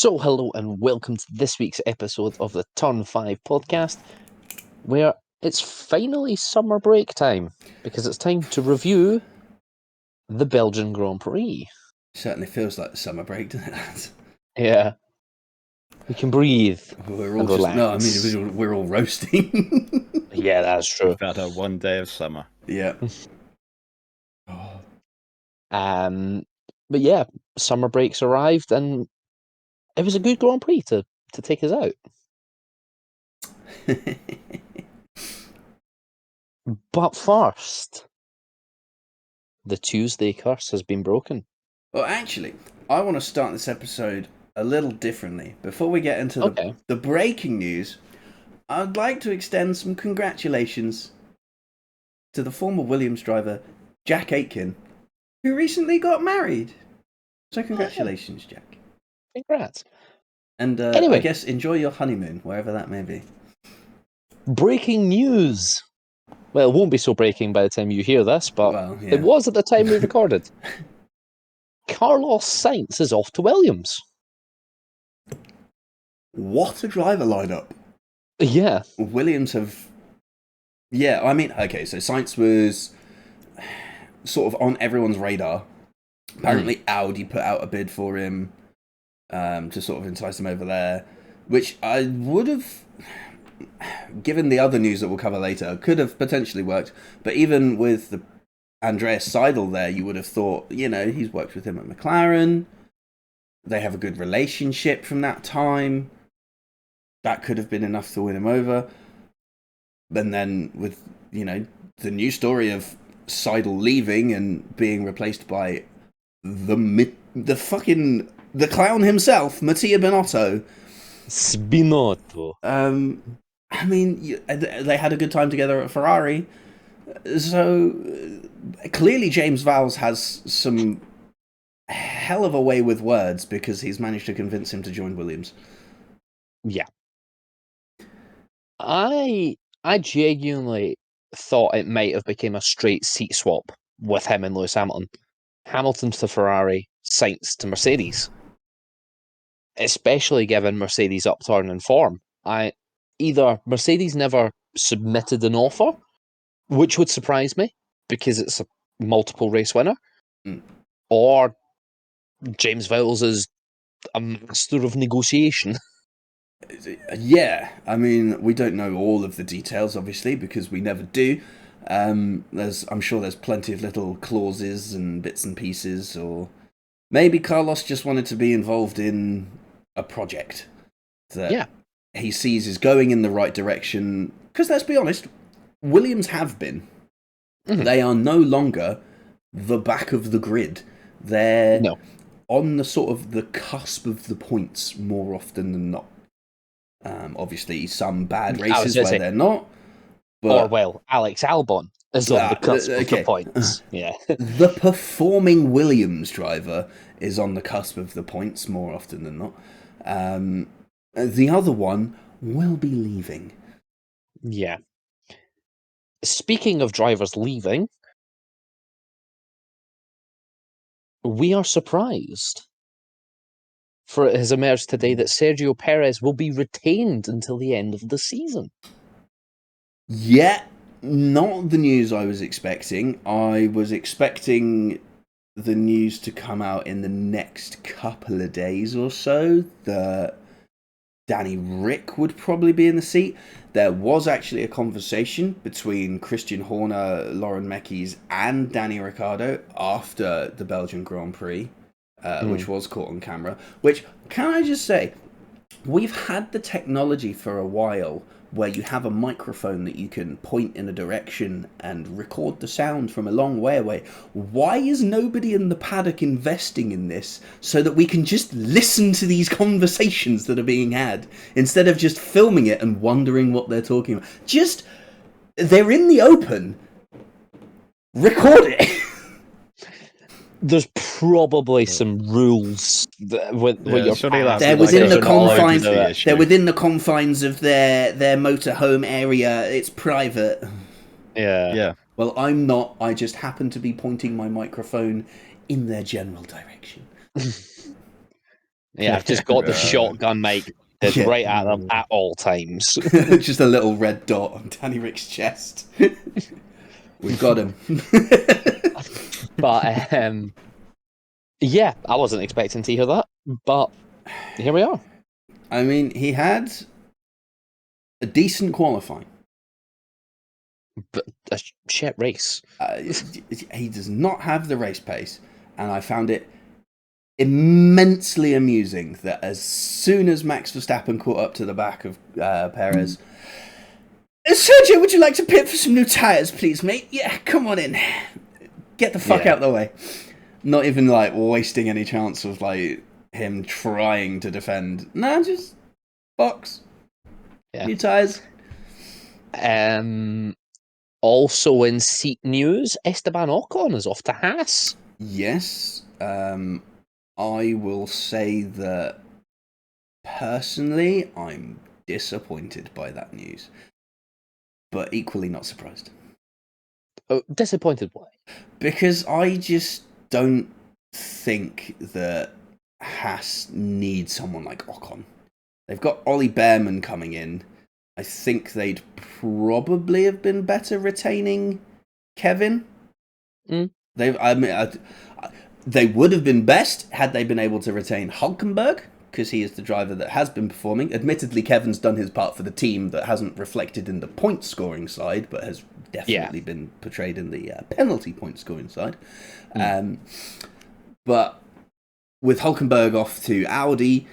So, hello and welcome to this week's episode of the Turn 5 podcast, where it's finally summer break time, because it's time to review the Belgian Grand Prix. Certainly feels like the summer break, doesn't it? Yeah. We can breathe We're all and just, relax. no, I mean, we're all roasting. Yeah, that's true. We've had our one day of summer. Yeah. But yeah, summer breaks arrived, and it was a good Grand Prix to take us out. But first, the Tuesday curse has been broken. Well, actually, I want to start this episode a little differently. Before we get into the breaking news, I'd like to extend some congratulations to the former Williams driver, Jack Aitken, who recently got married. So congratulations, Jack. Congrats. And anyway, I guess enjoy your honeymoon, wherever that may be. Breaking news. Well, it won't be so breaking by the time you hear this, but it was at the time we recorded. Carlos Sainz is off to Williams. What a driver lineup. Yeah. Williams have... Yeah, I mean, okay, so Sainz was sort of on everyone's radar. Apparently Audi put out a bid for him to sort of entice him over there, which I would have, given the other news that we'll cover later, could have potentially worked. But even with the Andreas Seidel there, you would have thought, you know, he's worked with him at McLaren. They have a good relationship from that time. That could have been enough to win him over. And then with, you know, the new story of Seidel leaving and being replaced by the clown himself, Mattia Binotto. Spinotto. I mean, they had a good time together at Ferrari. So clearly James Vowles has some hell of a way with words, because he's managed to convince him to join Williams. Yeah. I genuinely thought it might have become a straight seat swap with him and Lewis Hamilton. Hamilton to Ferrari, Sainz to Mercedes. Especially given Mercedes' upturn in form. Either Mercedes never submitted an offer, which would surprise me, because it's a multiple race winner, or James Vowles is a master of negotiation. Yeah, I mean, we don't know all of the details, obviously, because we never do. I'm sure there's plenty of little clauses and bits and pieces, or maybe Carlos just wanted to be involved in a project that he sees is going in the right direction. Because let's be honest, Williams have been. Mm-hmm. They are no longer the back of the grid. They're on the sort of the cusp of the points more often than not. Obviously, some bad races where they're not. But, Alex Albon is on the cusp of the points. Yeah. The performing Williams driver is on the cusp of the points more often than not. The other one will be leaving. Yeah. Speaking of drivers leaving, we are surprised. For it has emerged today that Sergio Perez will be retained until the end of the season. Yeah, not the news I was expecting. I was expecting the news to come out in the next couple of days or so that Danny Rick would probably be in the seat. There was actually a conversation between Christian Horner, Lauren Mekies, and Danny Ricciardo after the Belgian Grand Prix, which was caught on camera. Which, can I just say, we've had the technology for a while where you have a microphone that you can point in a direction and record the sound from a long way away. Why is nobody in the paddock investing in this so that we can just listen to these conversations that are being had instead of just filming it and wondering what they're talking about? Just, they're in the open. Record it. There's probably some rules with your they're within the confines. They're within the confines of their motorhome area. It's private. Yeah. Well, I'm not. I just happen to be pointing my microphone in their general direction. Yeah, I've just got the shotgun mic right at them at all times. Just a little red dot on Danny Rick's chest. We've got him. But yeah, I wasn't expecting to hear that, but here we are. I mean, he had a decent qualifying. But a shit race. He does not have the race pace, and I found it immensely amusing that as soon as Max Verstappen caught up to the back of Perez, Sergio, would you like to pit for some new tyres, please, mate? Yeah, come on in. Get the fuck out of the way. Not even like wasting any chance of like him trying to defend. Nah, just box. Yeah. New tyres. Also in seat news, Esteban Ocon is off to Haas. Yes. I will say that personally, I'm disappointed by that news, but equally not surprised. Oh, disappointed why? Because I just don't think that Haas needs someone like Ocon. They've got Ollie Behrman coming in. I think they'd probably have been better retaining Kevin. They would have been best had they been able to retain Hulkenberg, because he is the driver that has been performing. Admittedly, Kevin's done his part for the team that hasn't reflected in the point scoring side, but has definitely been portrayed in the penalty point scoring side. But with Hulkenberg off to Audi,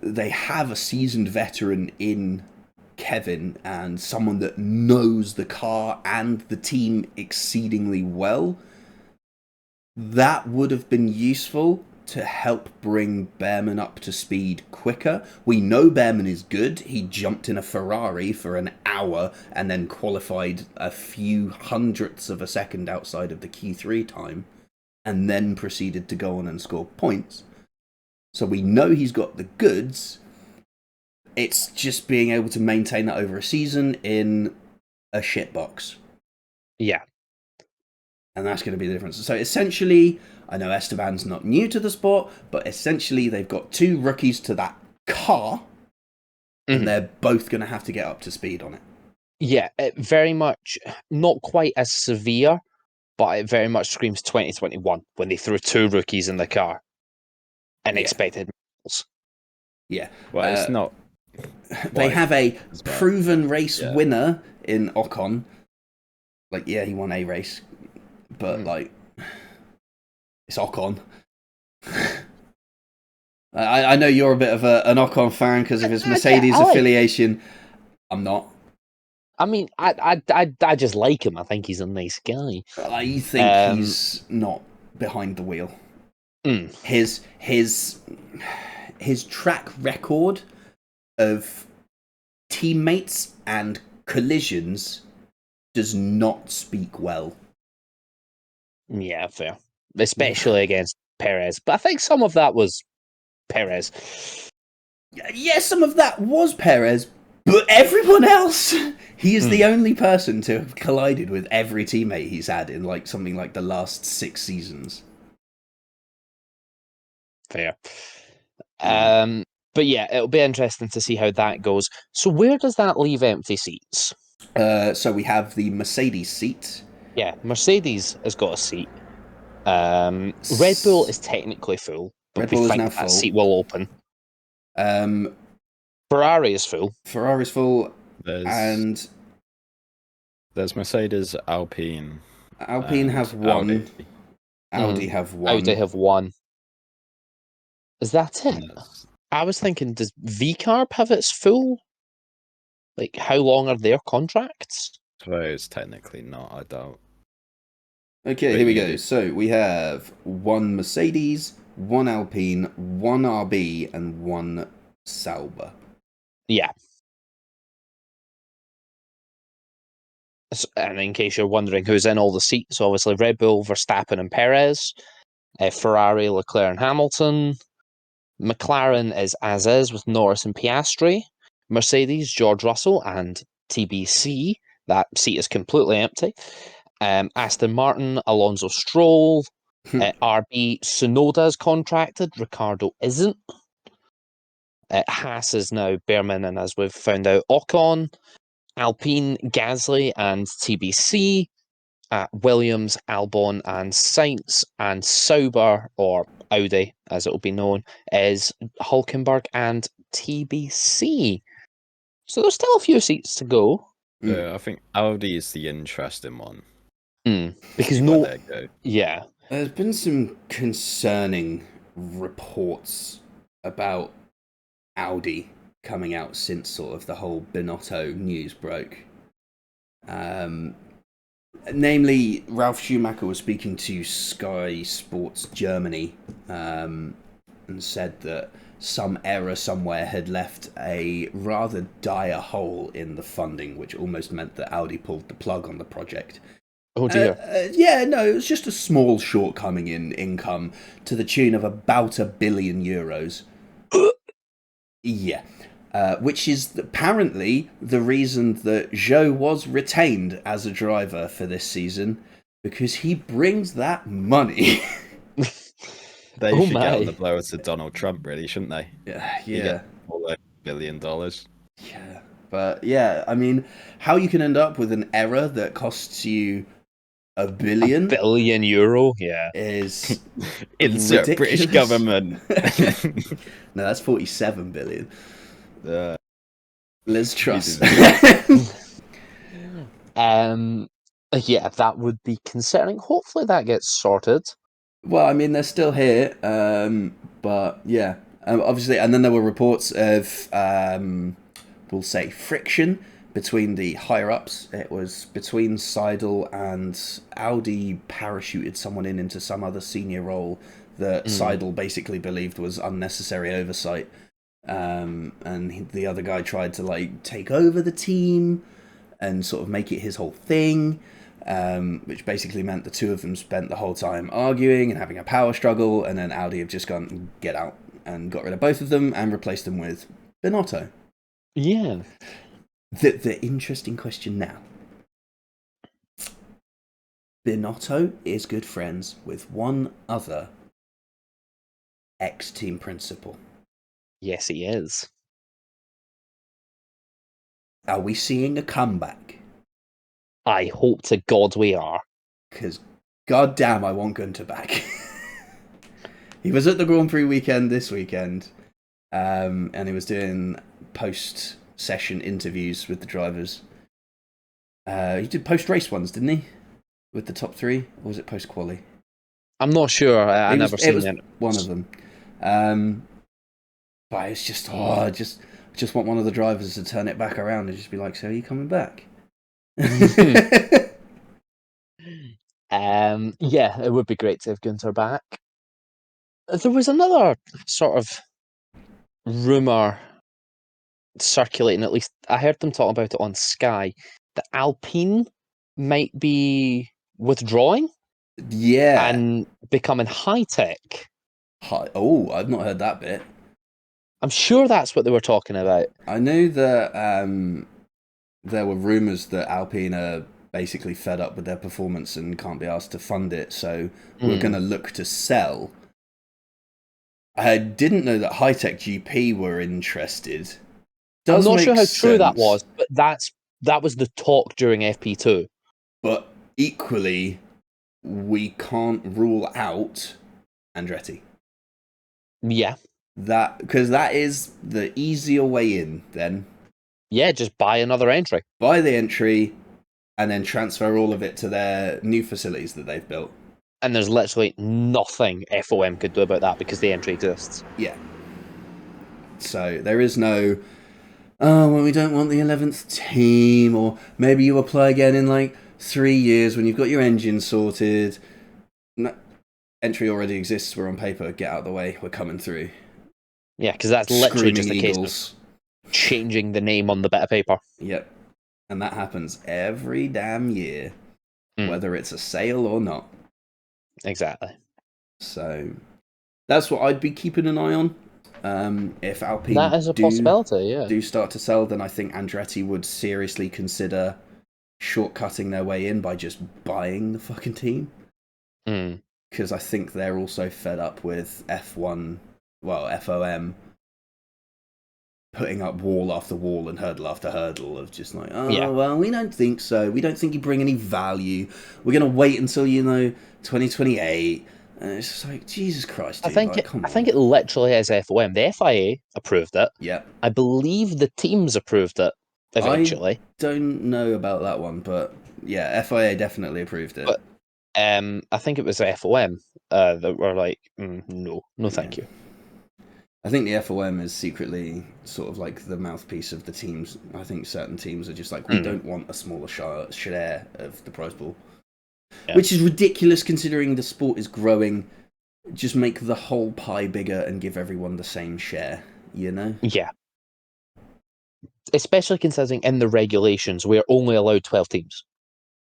they have a seasoned veteran in Kevin and someone that knows the car and the team exceedingly well. That would have been useful to help bring Behrman up to speed quicker. We know Behrman is good. He jumped in a Ferrari for an hour and then qualified a few hundredths of a second outside of the Q3 time and then proceeded to go on and score points. So we know he's got the goods. It's just being able to maintain that over a season in a shitbox. Yeah. And that's going to be the difference. So essentially, I know Esteban's not new to the sport, but essentially they've got two rookies to that car, and they're both going to have to get up to speed on it. Yeah, it very much, not quite as severe, but it very much screams 2021 when they threw two rookies in the car and expected medals. Yeah. Well, it's not. They have a proven race winner in Ocon. Like, yeah, he won a race. But, like, it's Ocon. I know you're a bit of an Ocon fan because of his Mercedes affiliation. I'm not. I mean, I just like him. I think he's a nice guy. I think he's not behind the wheel. His track record of teammates and collisions does not speak well. Yeah, fair. Especially against Perez. But I think some of that was Perez. Yeah, some of that was Perez, but everyone else, he is the only person to have collided with every teammate he's had in like something like the last 6 seasons. Fair. But yeah, it'll be interesting to see how that goes. So where does that leave empty seats? So we have the Mercedes seat. Yeah, Mercedes has got a seat. Red Bull is technically full, but we think that seat will open. Ferrari is full. Ferrari's full. There's Mercedes, Alpine. Alpine have one. Audi have one. Audi have one. Is that it? Yes. I was thinking, does VCarb have its full? Like, how long are their contracts? I suppose technically not, I doubt. Okay, here we go. So we have one Mercedes, one Alpine, one RB, and one Sauber. Yeah. And in case you're wondering who's in all the seats, obviously Red Bull, Verstappen and Perez, Ferrari, Leclerc and Hamilton, McLaren is as is with Norris and Piastri, Mercedes, George Russell and TBC, that seat is completely empty. Aston Martin, Alonso Stroll, RB, Tsunoda is contracted, Ricardo isn't. Haas is now Behrman, and as we've found out, Ocon, Alpine, Gasly, and TBC. Williams, Albon, and Sainz, and Sauber, or Audi, as it will be known, is Hulkenberg and TBC. So there's still a few seats to go. I think Audi is the interesting one. Because See where they go. Yeah. There's been some concerning reports about Audi coming out since sort of the whole Binotto news broke. Namely, Ralf Schumacher was speaking to Sky Sports Germany and said that some error somewhere had left a rather dire hole in the funding, which almost meant that Audi pulled the plug on the project. Oh dear. It was just a small shortcoming in income to the tune of about €1 billion. Yeah. Which is apparently the reason that Zhou was retained as a driver for this season, because he brings that money. They should get on the blower to Donald Trump, really, shouldn't they? Yeah. All $1 billion. Yeah. But yeah, I mean, how you can end up with an error that costs you €1 billion? €1 billion, yeah. Is insert ridiculous. British government. No, that's 47 billion. Liz Truss. Yeah, that would be concerning. Hopefully that gets sorted. Well, I mean, they're still here, but yeah, obviously, and then there were reports of, we'll say, friction between the higher-ups. It was between Seidel and Audi parachuted someone into some other senior role that Seidel basically believed was unnecessary oversight. And the other guy tried to take over the team and sort of make it his whole thing, which basically meant the two of them spent the whole time arguing and having a power struggle, and then Audi have just gone, get out, and got rid of both of them and replaced them with Binotto. Yeah. The interesting question now. Binotto is good friends with one other ex-team principal. Yes, he is. Are we seeing a comeback? I hope to God we are. Because, goddamn, I want Gunter back. He was at the Grand Prix weekend this weekend, and he was doing post-session interviews with the drivers. He did post-race ones, didn't he? With the top three? Or was it post-quali? I'm not sure. I never seen it. One of them. But it's just, I just want one of the drivers to turn it back around and just be like, so are you coming back? Yeah, it would be great to have Gunter back. There was another sort of rumour circulating, at least I heard them talk about it on Sky, that Alpine might be withdrawing. Yeah. And becoming high-tech. Oh, I've not heard that bit. I'm sure that's what they were talking about. I know that there were rumours that Alpine are basically fed up with their performance and can't be asked to fund it, so we're going to look to sell. I didn't know that High-Tech GP were interested. I'm not sure how true that was, but that was the talk during FP2. But equally, we can't rule out Andretti. Yeah. Because that is the easier way in, then. Yeah, just buy another entry. Buy the entry, and then transfer all of it to their new facilities that they've built. And there's literally nothing FOM could do about that because the entry exists. Yeah. So there is no, well, we don't want the 11th team, or maybe you apply again in 3 years when you've got your engine sorted. No, entry already exists, we're on paper, get out of the way, we're coming through. Yeah, because that's literally just a Eagles. case of changing the name on the bit of paper. Yep. And that happens every damn year, whether it's a sale or not. Exactly. So that's what I'd be keeping an eye on. If Alpine that is a possibility, yeah. do start to sell, then I think Andretti would seriously consider shortcutting their way in by just buying the fucking team. Because I think they're also fed up with F1, well, FOM, putting up wall after wall and hurdle after hurdle of just like, Yeah. well, we don't think so. We don't think you bring any value. We're going to wait until, 2028. And it's just like, Jesus Christ, dude. I think it literally is FOM. The FIA approved it. Yeah. I believe the teams approved it eventually. I don't know about that one, but yeah, FIA definitely approved it. But I think it was FOM that were like, no, thank you. I think the FOM is secretly sort of like the mouthpiece of the teams. I think certain teams are just like, we don't want a smaller share of the prize pool. Yeah. Which is ridiculous considering the sport is growing. Just make the whole pie bigger and give everyone the same share, Yeah. Especially considering in the regulations, we're only allowed 12 teams.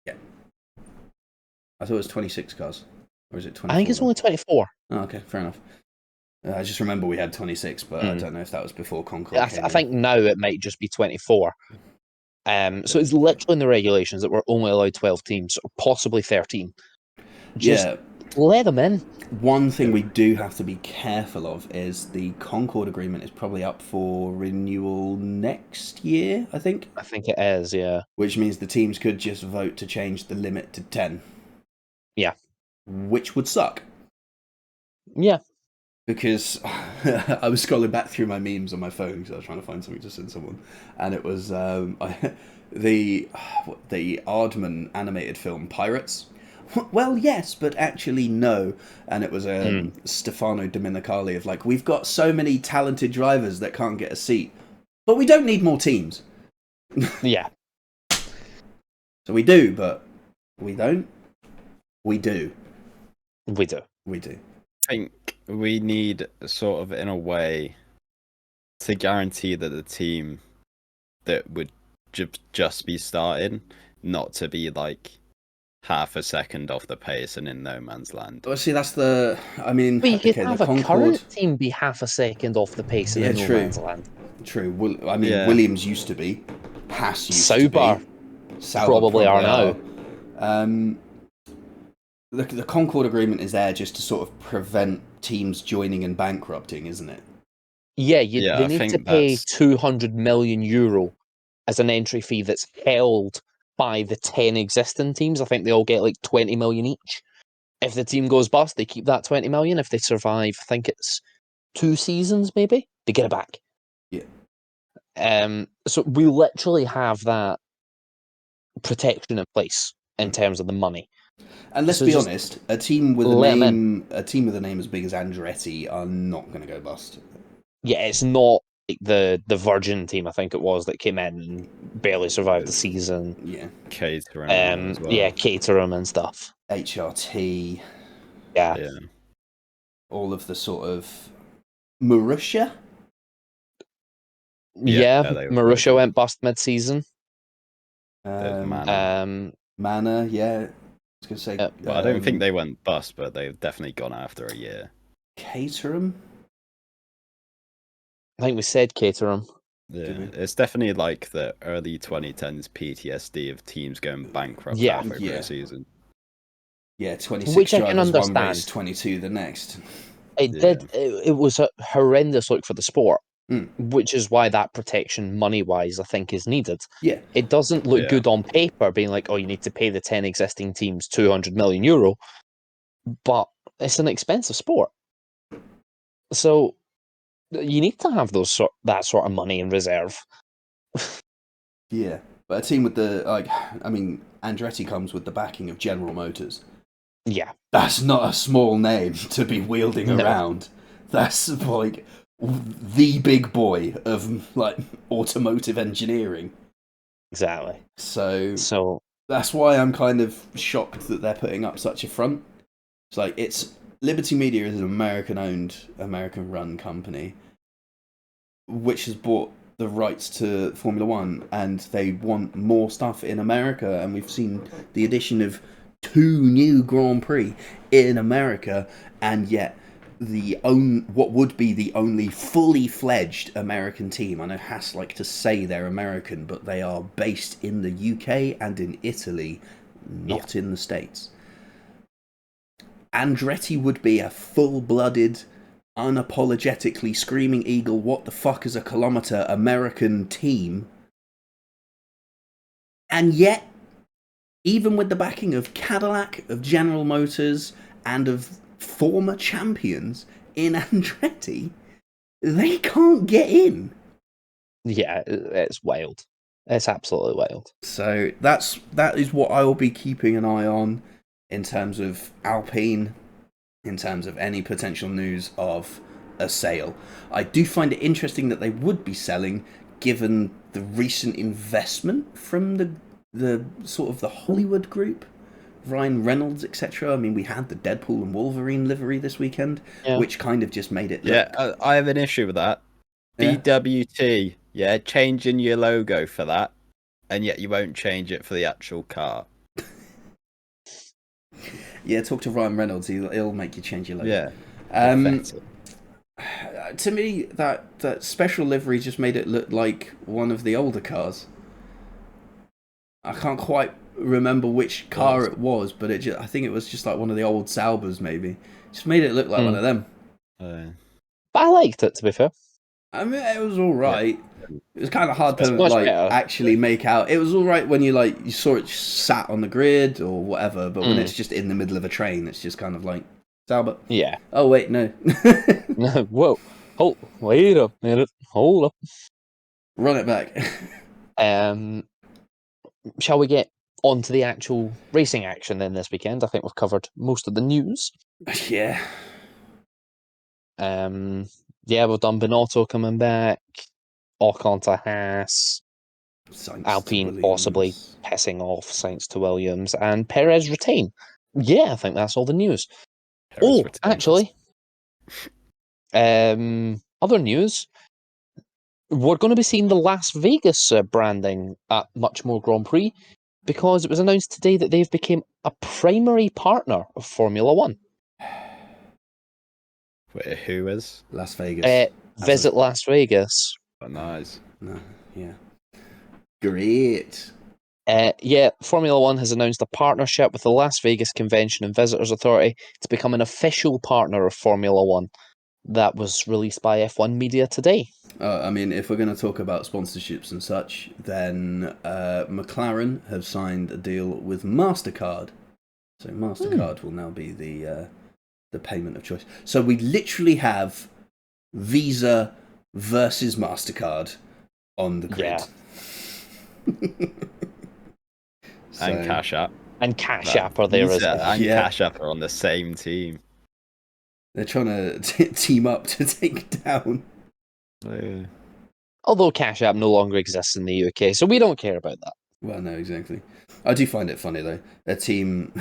Yeah. I thought it was 26 cars. Or is it 24? I think it's only 24. Oh, okay, fair enough. I just remember we had 26, but I don't know if that was before Concord. I think now it might just be 24. So it's literally in the regulations that we're only allowed 12 teams, or possibly 13. Just let them in. One thing we do have to be careful of is the Concord agreement is probably up for renewal next year, I think. I think it is, yeah. Which means the teams could just vote to change the limit to 10. Yeah. Which would suck. Yeah. Because I was scrolling back through my memes on my phone because I was trying to find something to send someone, and it was the Aardman animated film Pirates. Well, yes, but actually no. And it was Stefano Domenicali of like, we've got so many talented drivers that can't get a seat, but we don't need more teams. Yeah. So we do, but we don't. We do. We do. We do. I think we need sort of, in a way, to guarantee that the team that would just be starting, not to be like half a second off the pace and in no man's land. Well, see, that's the. I mean, but you could have a current team be half a second off the pace and in no man's land. True. Williams used to be. Haas used Sauber to be. Sauber probably are now. The Concord Agreement is there just to sort of prevent teams joining and bankrupting, isn't it? Yeah, they need to pay €200 million as an entry fee that's held by the 10 existing teams. I think they all get like 20 million each. If the team goes bust, they keep that 20 million. If they survive, I think it's 2 seasons maybe, they get it back. Yeah. So we literally have that protection in place in terms of the money. And let's be honest, a team with a name as big as Andretti are not going to go bust. Yeah, it's not like the Virgin team, I think it was, that came in and barely survived the season. Yeah, Caterham as well. Yeah, Caterham and stuff. HRT. Yeah. All of the sort of Marussia. Yeah, Marussia went bust mid-season. Mana, yeah. I was going to say... I don't think they went bust, but they've definitely gone after a year. Caterham? I think we said Caterham. Yeah, it's definitely like the early 2010s PTSD of teams going bankrupt halfway through a season. Yeah, 26 Which I drivers can understand. one race, 22 the next. It was a horrendous look for the sport, which is why that protection, money-wise, I think is needed. Yeah. It doesn't look good on paper, being like, oh, you need to pay the 10 existing teams €200 million, but it's an expensive sport. So you need to have that sort of money in reserve. Yeah, but a team with Andretti comes with the backing of General Motors. Yeah. That's not a small name to be wielding around. That's like the big boy of like automotive engineering. Exactly. So that's why I'm kind of shocked that they're putting up such a front. It's like Liberty Media is an American-owned, American-run company, which has bought the rights to Formula One, and they want more stuff in America. And we've seen the addition of 2 new Grand Prix in America, and yet what would be the only fully fledged American team. I know Haas like to say they're American, but they are based in the UK and in Italy, not in the States. Andretti would be a full-blooded unapologetically screaming eagle, what the fuck is a kilometre American team. And yet, even with the backing of Cadillac, of General Motors, and of former champions in Andretti, they can't get in. Yeah, it's wild. It's absolutely wild. So that is what I will be keeping an eye on in terms of Alpine, in terms of any potential news of a sale. I do find it interesting that they would be selling, given the recent investment from the sort of the Hollywood group, Ryan Reynolds, etc. I mean, we had the Deadpool and Wolverine livery this weekend, which kind of just made it look... Yeah, I have an issue with that. Yeah. BWT, changing your logo for that, and yet you won't change it for the actual car. Yeah, talk to Ryan Reynolds, he'll make you change your logo. Yeah. To me, that special livery just made it look like one of the older cars. I can't quite remember which car it was, but I think it was just like one of the old Saubers, maybe. Just made it look like one of them. But I liked it, to be fair. I mean, it was all right. Yeah. It was kind of hard to better. actually make out. It was all right when you saw it sat on the grid or whatever, but when it's just in the middle of a train, it's just kind of like Sauber. Yeah. Oh wait, no. Whoa! Wait a minute. Hold up. Run it back. Shall we get on to the actual racing action then this weekend? I think we've covered most of the news. Yeah. We've done Binotto coming back, Ocon to Haas, Sainz Alpine possibly pissing off Sainz to Williams, and Perez retain. Yeah, I think that's all the news. Actually, other news. We're going to be seeing the Las Vegas branding at much more Grand Prix, because it was announced today that they've become a primary partner of Formula One. Wait, who is? Las Vegas. Visit Las Vegas. Oh, nice. No, yeah. Great. Formula One has announced a partnership with the Las Vegas Convention and Visitors Authority to become an official partner of Formula One. That was released by F1 Media today. I mean, if we're going to talk about sponsorships and such, then McLaren have signed a deal with MasterCard. So MasterCard will now be the payment of choice. So we literally have Visa versus MasterCard on the grid. Yeah. And Cash App. And Cash App are there as well. And Cash App are on the same team. They're trying to team up to take down. Although Cash App no longer exists in the UK, so we don't care about that. Well, no, exactly. I do find it funny though. A team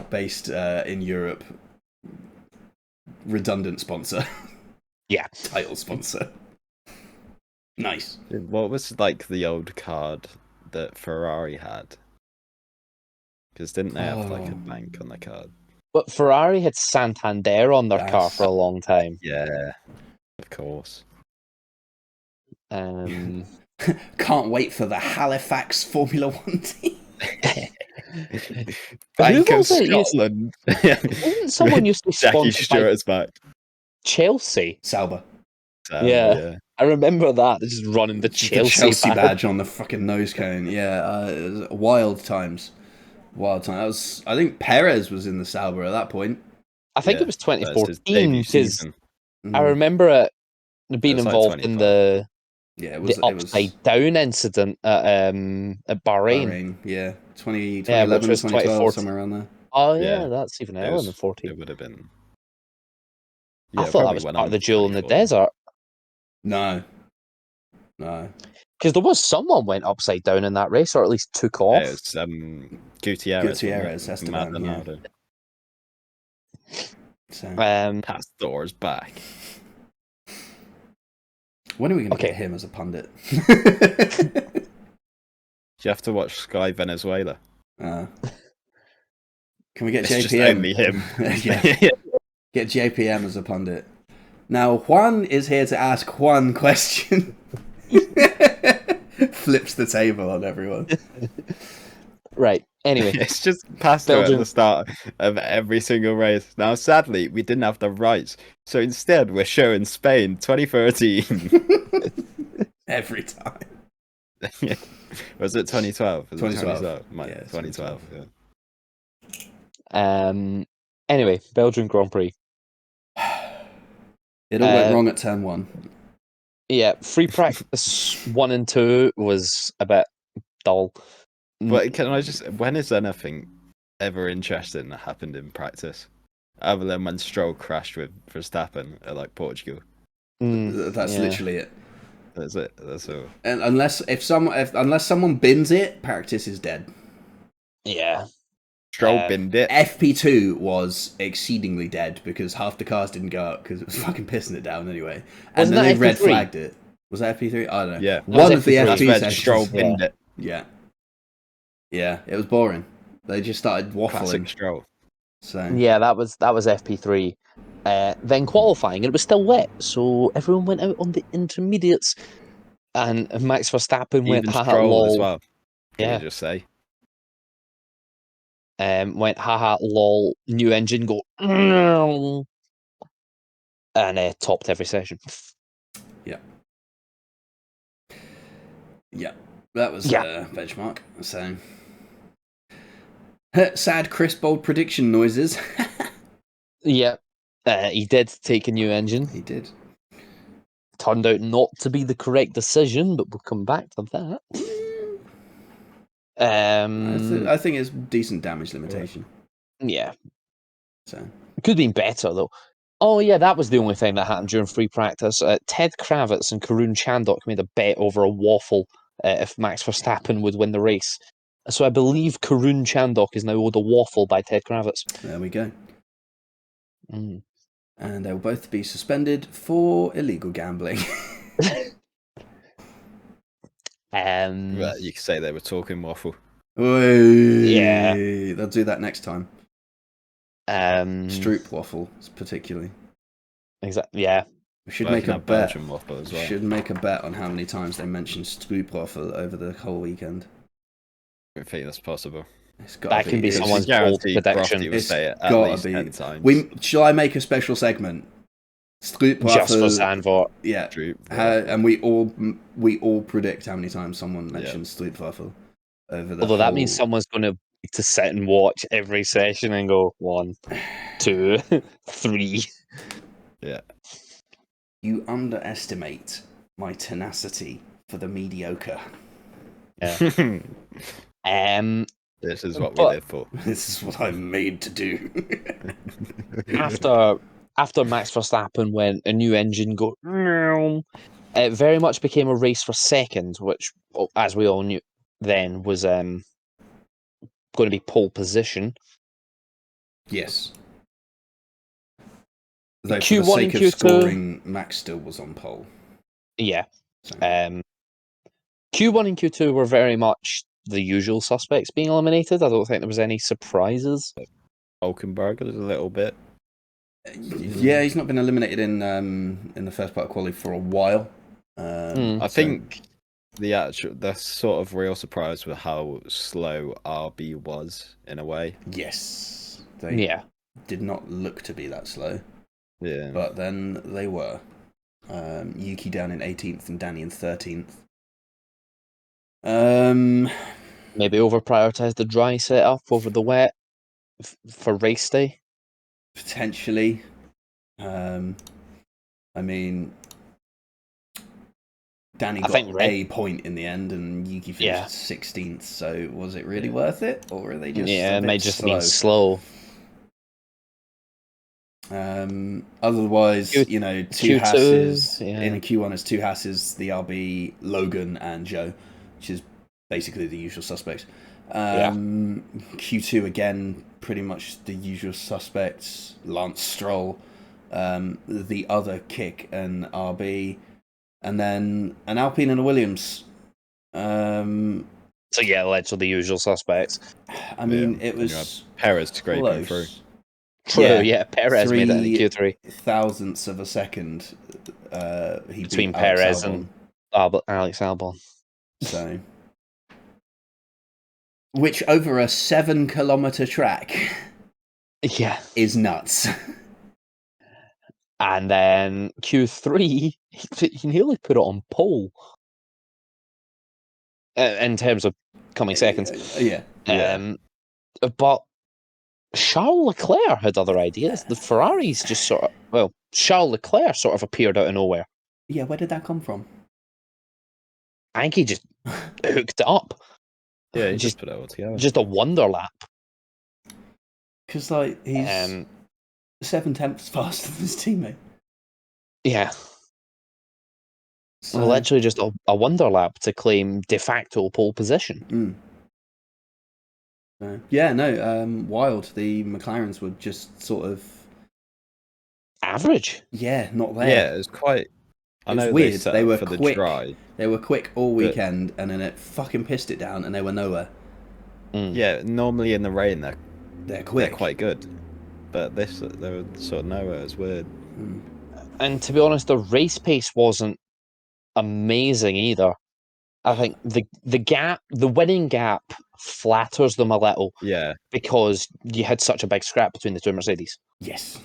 based in Europe, redundant sponsor. Yeah. Title sponsor. Nice. What was like the old card that Ferrari had? Because didn't they have like a bank on the card? But Ferrari had Santander on their car for a long time. Yeah, of course. Can't wait for the Halifax Formula One team. Bank of Scotland. Didn't someone used to be Jackie sponsored Stewart's back. Chelsea? Sauber. Yeah. I remember that. They're just running the Chelsea badge on the fucking nose cone. Yeah, it was wild times. Wild time. I think Perez was in the Sauber at that point. I think it was 2014 because I remember it being It was involved like in the the upside down incident at Bahrain. Yeah, 2011, 2012, somewhere around there. Oh yeah, that's even earlier than 14. It would have been. I thought that was part of the duel in the desert. No. Because there was someone went upside down in that race, or at least took off. Yeah, it was Gutierrez, Esteban, Maldonado. So, Pastor's back. When are we going to get him as a pundit? You have to watch Sky Venezuela. Can we get It's JPM? just only him. Yeah. Get JPM as a pundit. Now, Juan is here to ask one question. Flips the table on everyone. Right. Anyway, It's just Pastor at Belgium. the start of every single race. Now, sadly, we didn't have the rights, so instead we're showing Spain 2013. Every time. Was it 2012? Was it 2012. 2012? Yeah, 2012. Anyway, Belgian Grand Prix. It all went wrong at turn 1. Yeah, free practice 1 and 2 was a bit dull. But can I just? When is anything ever interesting that happened in practice, other than when Stroll crashed with Verstappen at like Portugal? That's literally it. That's it. That's all. And unless someone bins it, practice is dead. Yeah. Stroll binned it. FP2 was exceedingly dead because half the cars didn't go up because it was fucking pissing it down anyway. And Wasn't then they that red FP3? flagged it. Was that FP3? I don't know. Yeah. One of the FP3. FP That's sessions. Stroll binned it. Yeah. Yeah, it was boring. They just started waffling. Classic Stroll. So Yeah, that was FP3. Then qualifying, and it was still wet, so everyone went out on the intermediates, and Max Verstappen went Even haha Stroll lol. as well. Can Yeah. we just say? Went haha lol. New engine go, and topped every session. yeah, that was Yeah. benchmark. So sad, crisp, bold prediction noises. Yeah, he did take a new engine. He did. Turned out not to be the correct decision, but we'll come back to that. I think it's decent damage limitation. Yeah, So could have been better though. Oh yeah, that was the only thing that happened during free practice. Ted Kravitz and Karun Chandok made a bet over a waffle if Max Verstappen would win the race. So I believe Karun Chandok is now owed a waffle by Ted Kravitz. there we go. Mm. And they will both be suspended for illegal gambling. Well, you could say they were talking waffle. Yeah. They'll do that next time. Stroop waffle, particularly. Exactly. Yeah. We should Well, make you a can have bet. Belgian waffle as well. Should make a bet on how many times they mention Stroop waffle over the whole weekend. I don't think that's possible. It's got That can be it's someone's bold prediction. Would say it at gotta least be. 10 times. Shall I make a special segment? Stroop Just for waffle. Sandvort. Yeah. Stroop And we all predict how many times someone mentions Stroop waffle over the. Although that means someone's going to sit and watch every session and go 1, 2, 3. Yeah. You underestimate my tenacity for the mediocre. Yeah. This is what we live for. This is what I'm made to do. After Max Verstappen went a new engine go, it very much became a race for second, which, as we all knew then, was going to be pole position. Yes. Though for Q1 the sake and of Q2 scoring, Max still was on pole. Yeah. So. Q1 and Q2 were very much the usual suspects being eliminated. I don't think there was any surprises. Hulkenberg a little bit. Yeah, he's not been eliminated in the first part of quali for a while. I think the sort of real surprise was how slow RB was in a way. Yes, they did not look to be that slow. Yeah, but then they were. Yuki down in 18th and Danny in 13th. Maybe over prioritise the dry setup over the wet for race day. Potentially. I mean, Danny got a point in the end, and Yuki finished 16th. So was it really worth it, or are they just it may just been slow? Otherwise, two Q2, Hasses in a Q1 is 2 Hasses, the RB, Logan, and Joe, which is basically the usual suspects. Q2 again, pretty much the usual suspects. Lance Stroll, the other Kick and RB, and then an Alpine and a Williams. So let's the usual suspects. I mean, it was Perez scraping through. True, Perez made it in Q3. Thousandths of a second between Perez and Alex Albon. So, Which over a 7-kilometer track Yeah. is nuts. And then Q3, he nearly put it on pole in terms of coming seconds. Yeah. But Charles Leclerc had other ideas. The Ferraris just Charles Leclerc sort of appeared out of nowhere. Yeah, where did that come from? I think he just hooked it up. Yeah, he just put it all together. Just a wonder lap. Because, like, he's 7/10 faster than his teammate. Yeah. So, literally just a wonder lap to claim de facto pole position. Yeah, no, wild. The McLarens were just sort of average. Yeah, not there. Yeah, it was quite. It was weird. They were quick. They were quick all weekend, and then it fucking pissed it down, and they were nowhere. Yeah, normally in the rain they're quick. They're quite good, but they were sort of nowhere. It's weird. And to be honest, the race pace wasn't amazing either. I think the winning gap flatters them a little. Yeah. Because you had such a big scrap between the two Mercedes. Yes.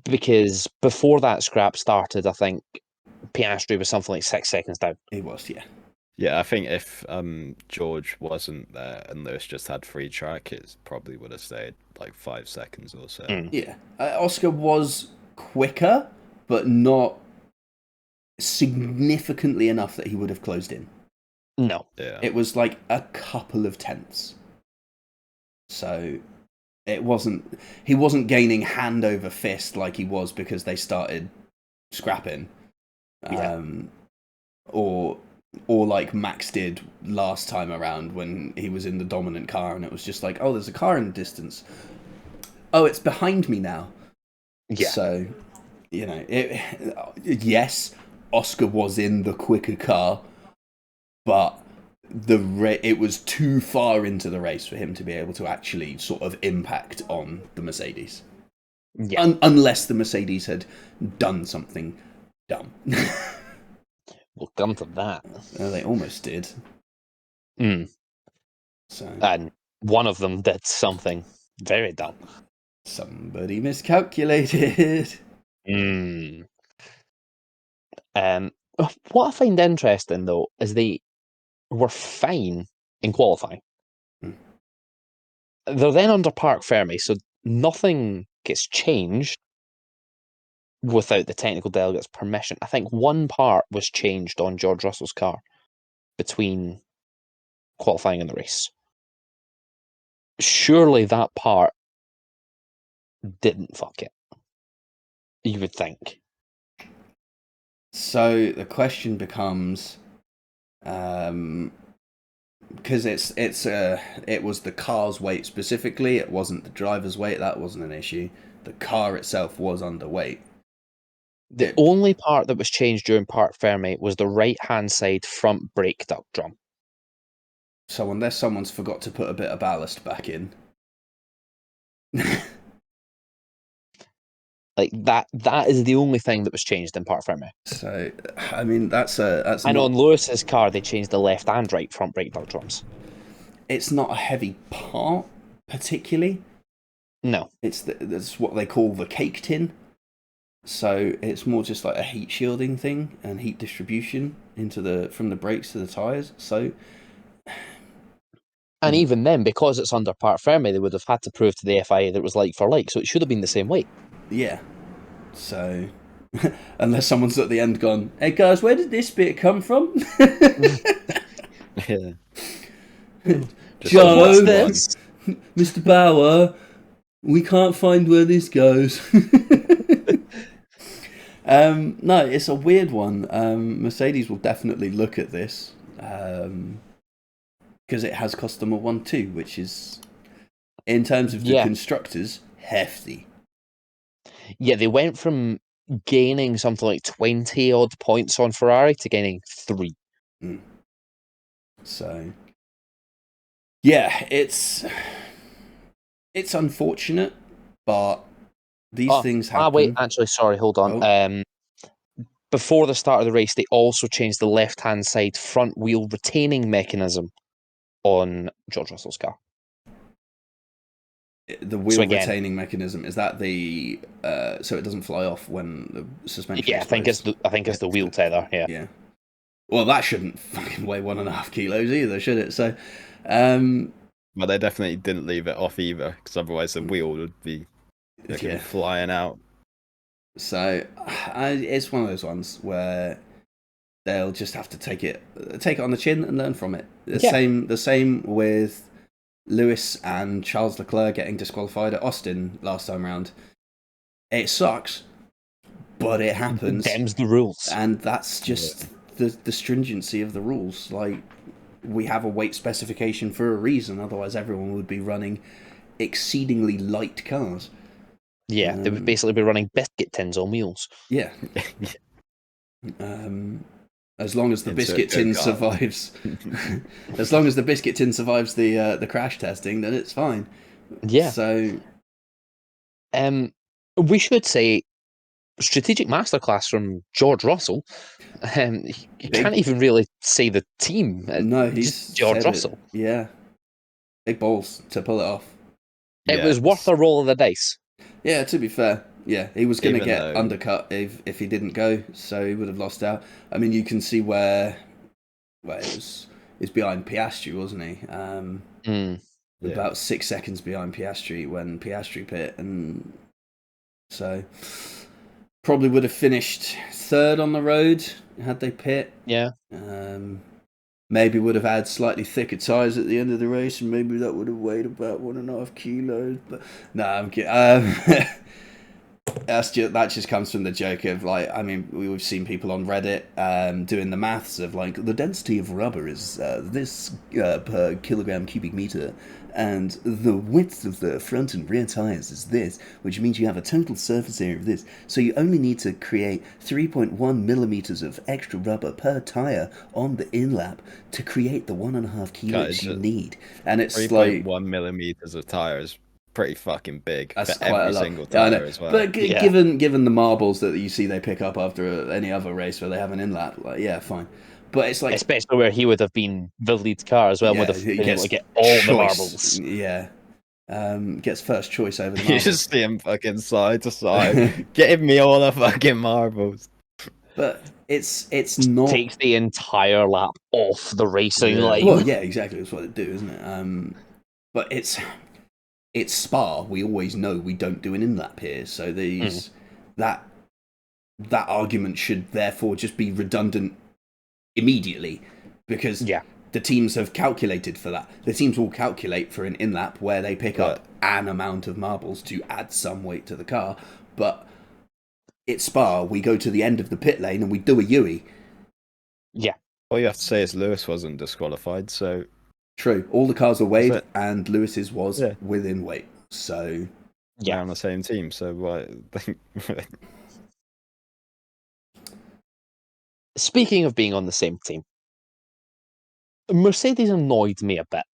Because before that scrap started, I think Piastri was something like 6 seconds down. He was, yeah. Yeah, I think if George wasn't there and Lewis just had free track, it probably would have stayed like 5 seconds or so. Yeah. Oscar was quicker, but not significantly enough that he would have closed in. No. Yeah. It was like a couple of tenths. So it wasn't. He wasn't gaining hand over fist like he was because they started scrapping. Or like Max did last time around when he was in the dominant car and it was just like, oh, there's a car in the distance. Oh, it's behind me now. Yeah. So, you know, yes, Oscar was in the quicker car, but it was too far into the race for him to be able to actually sort of impact on the Mercedes. Yeah. Unless the Mercedes had done something dumb. We'll come to that. They almost did. So. And one of them did something very dumb. Somebody miscalculated. What I find interesting, though, is they were fine in qualifying. They're then under Parc Fermé, so nothing gets changed without the technical delegate's permission. I think one part was changed on George Russell's car between qualifying and the race. Surely that part didn't fuck it. You would think. So the question becomes, because it was the car's weight specifically. It wasn't the driver's weight. That wasn't an issue. The car itself was underweight. The only part that was changed during Parc Fermé was the right-hand side front brake duct drum. So unless someone's forgot to put a bit of ballast back in. Like that is the only thing that was changed in Parc Fermé. So, I mean, that's and on Lewis's car, they changed the left and right front brake duct drums. It's not a heavy part, particularly. No. That's what they call the cake tin. So it's more just like a heat shielding thing and heat distribution from the brakes to the tyres. So, and even then, because it's under Parc Fermé, they would have had to prove to the FIA that it was like for like, so it should have been the same weight. Yeah. So, unless someone's at the end gone, hey guys, where did this bit come from? Yeah. Joe, Mr. Bauer, we can't find where this goes. No, it's a weird one. Mercedes will definitely look at this because it has cost them a 1-2, which is, in terms of the constructors, hefty. Yeah, they went from gaining something like 20 odd points on Ferrari to gaining 3. So, yeah, it's unfortunate, but these things happen. Wait, actually, sorry, hold on. Before the start of the race, they also changed the left-hand side front wheel retaining mechanism on George Russell's car. The wheel retaining mechanism, is that the so it doesn't fly off when the suspension? Yeah, is I think it's the wheel tether. Yeah. Well, that shouldn't fucking weigh 1.5 kilos either, should it? So, well, they definitely didn't leave it off either, because otherwise the wheel would be flying out. So, it's one of those ones where they'll just have to take it on the chin and learn from it. The same with Lewis and Charles Leclerc getting disqualified at Austin last time round. It sucks, but it happens. Them's the rules, and that's just the stringency of the rules. Like, we have a weight specification for a reason, otherwise everyone would be running exceedingly light cars. Yeah, they would basically be running biscuit tins on wheels. Yeah. As long as the biscuit tin survives, as long as the biscuit tin survives the crash testing, then it's fine. Yeah. So, we should say strategic masterclass from George Russell. You can't even really say the team. No, he's just George Russell. Yeah, big balls to pull it off. It was worth a roll of the dice. Yeah, to be fair. Yeah, he was going to get undercut if he didn't go, so he would have lost out. I mean, you can see where it was behind Piastri, wasn't he? About 6 seconds behind Piastri when Piastri pit, and so probably would have finished third on the road had they pit. Yeah. Maybe would have had slightly thicker tyres at the end of the race, and maybe that would have weighed about 1.5 kilos. But no, I'm kidding. That just comes from the joke of, like, I mean, we've seen people on Reddit doing the maths of, like, the density of rubber is this per kilogram cubic meter, and the width of the front and rear tyres is this, which means you have a total surface area of this. So you only need to create 3.1 millimeters of extra rubber per tyre on the in-lap to create the 1.5 kilos you need. And it's 3.1 millimeters of tyres. Pretty fucking big. That's for quite every a lot. single tire as well. But given the marbles that you see they pick up after any other race where they have an in-lap, like, yeah, fine. But it's like, especially where he would have been the lead car as well, would have been able to get all the marbles. Yeah, gets first choice over the marbles. You just see him fucking side to side, getting me all the fucking marbles. But it's not takes the entire lap off the racing line. Well, yeah, exactly. That's what they do, isn't it? But it's Spa. We always know we don't do an in-lap here, so that argument should therefore just be redundant immediately, because the teams have calculated for that. The teams will calculate for an in-lap where they pick up an amount of marbles to add some weight to the car, but it's Spa. We go to the end of the pit lane and we do a Yui. Yeah. All you have to say is Lewis wasn't disqualified, so... True. All the cars were weighed, and Lewis's was within weight. So they're on the same team. So what? Speaking of being on the same team, Mercedes annoyed me a bit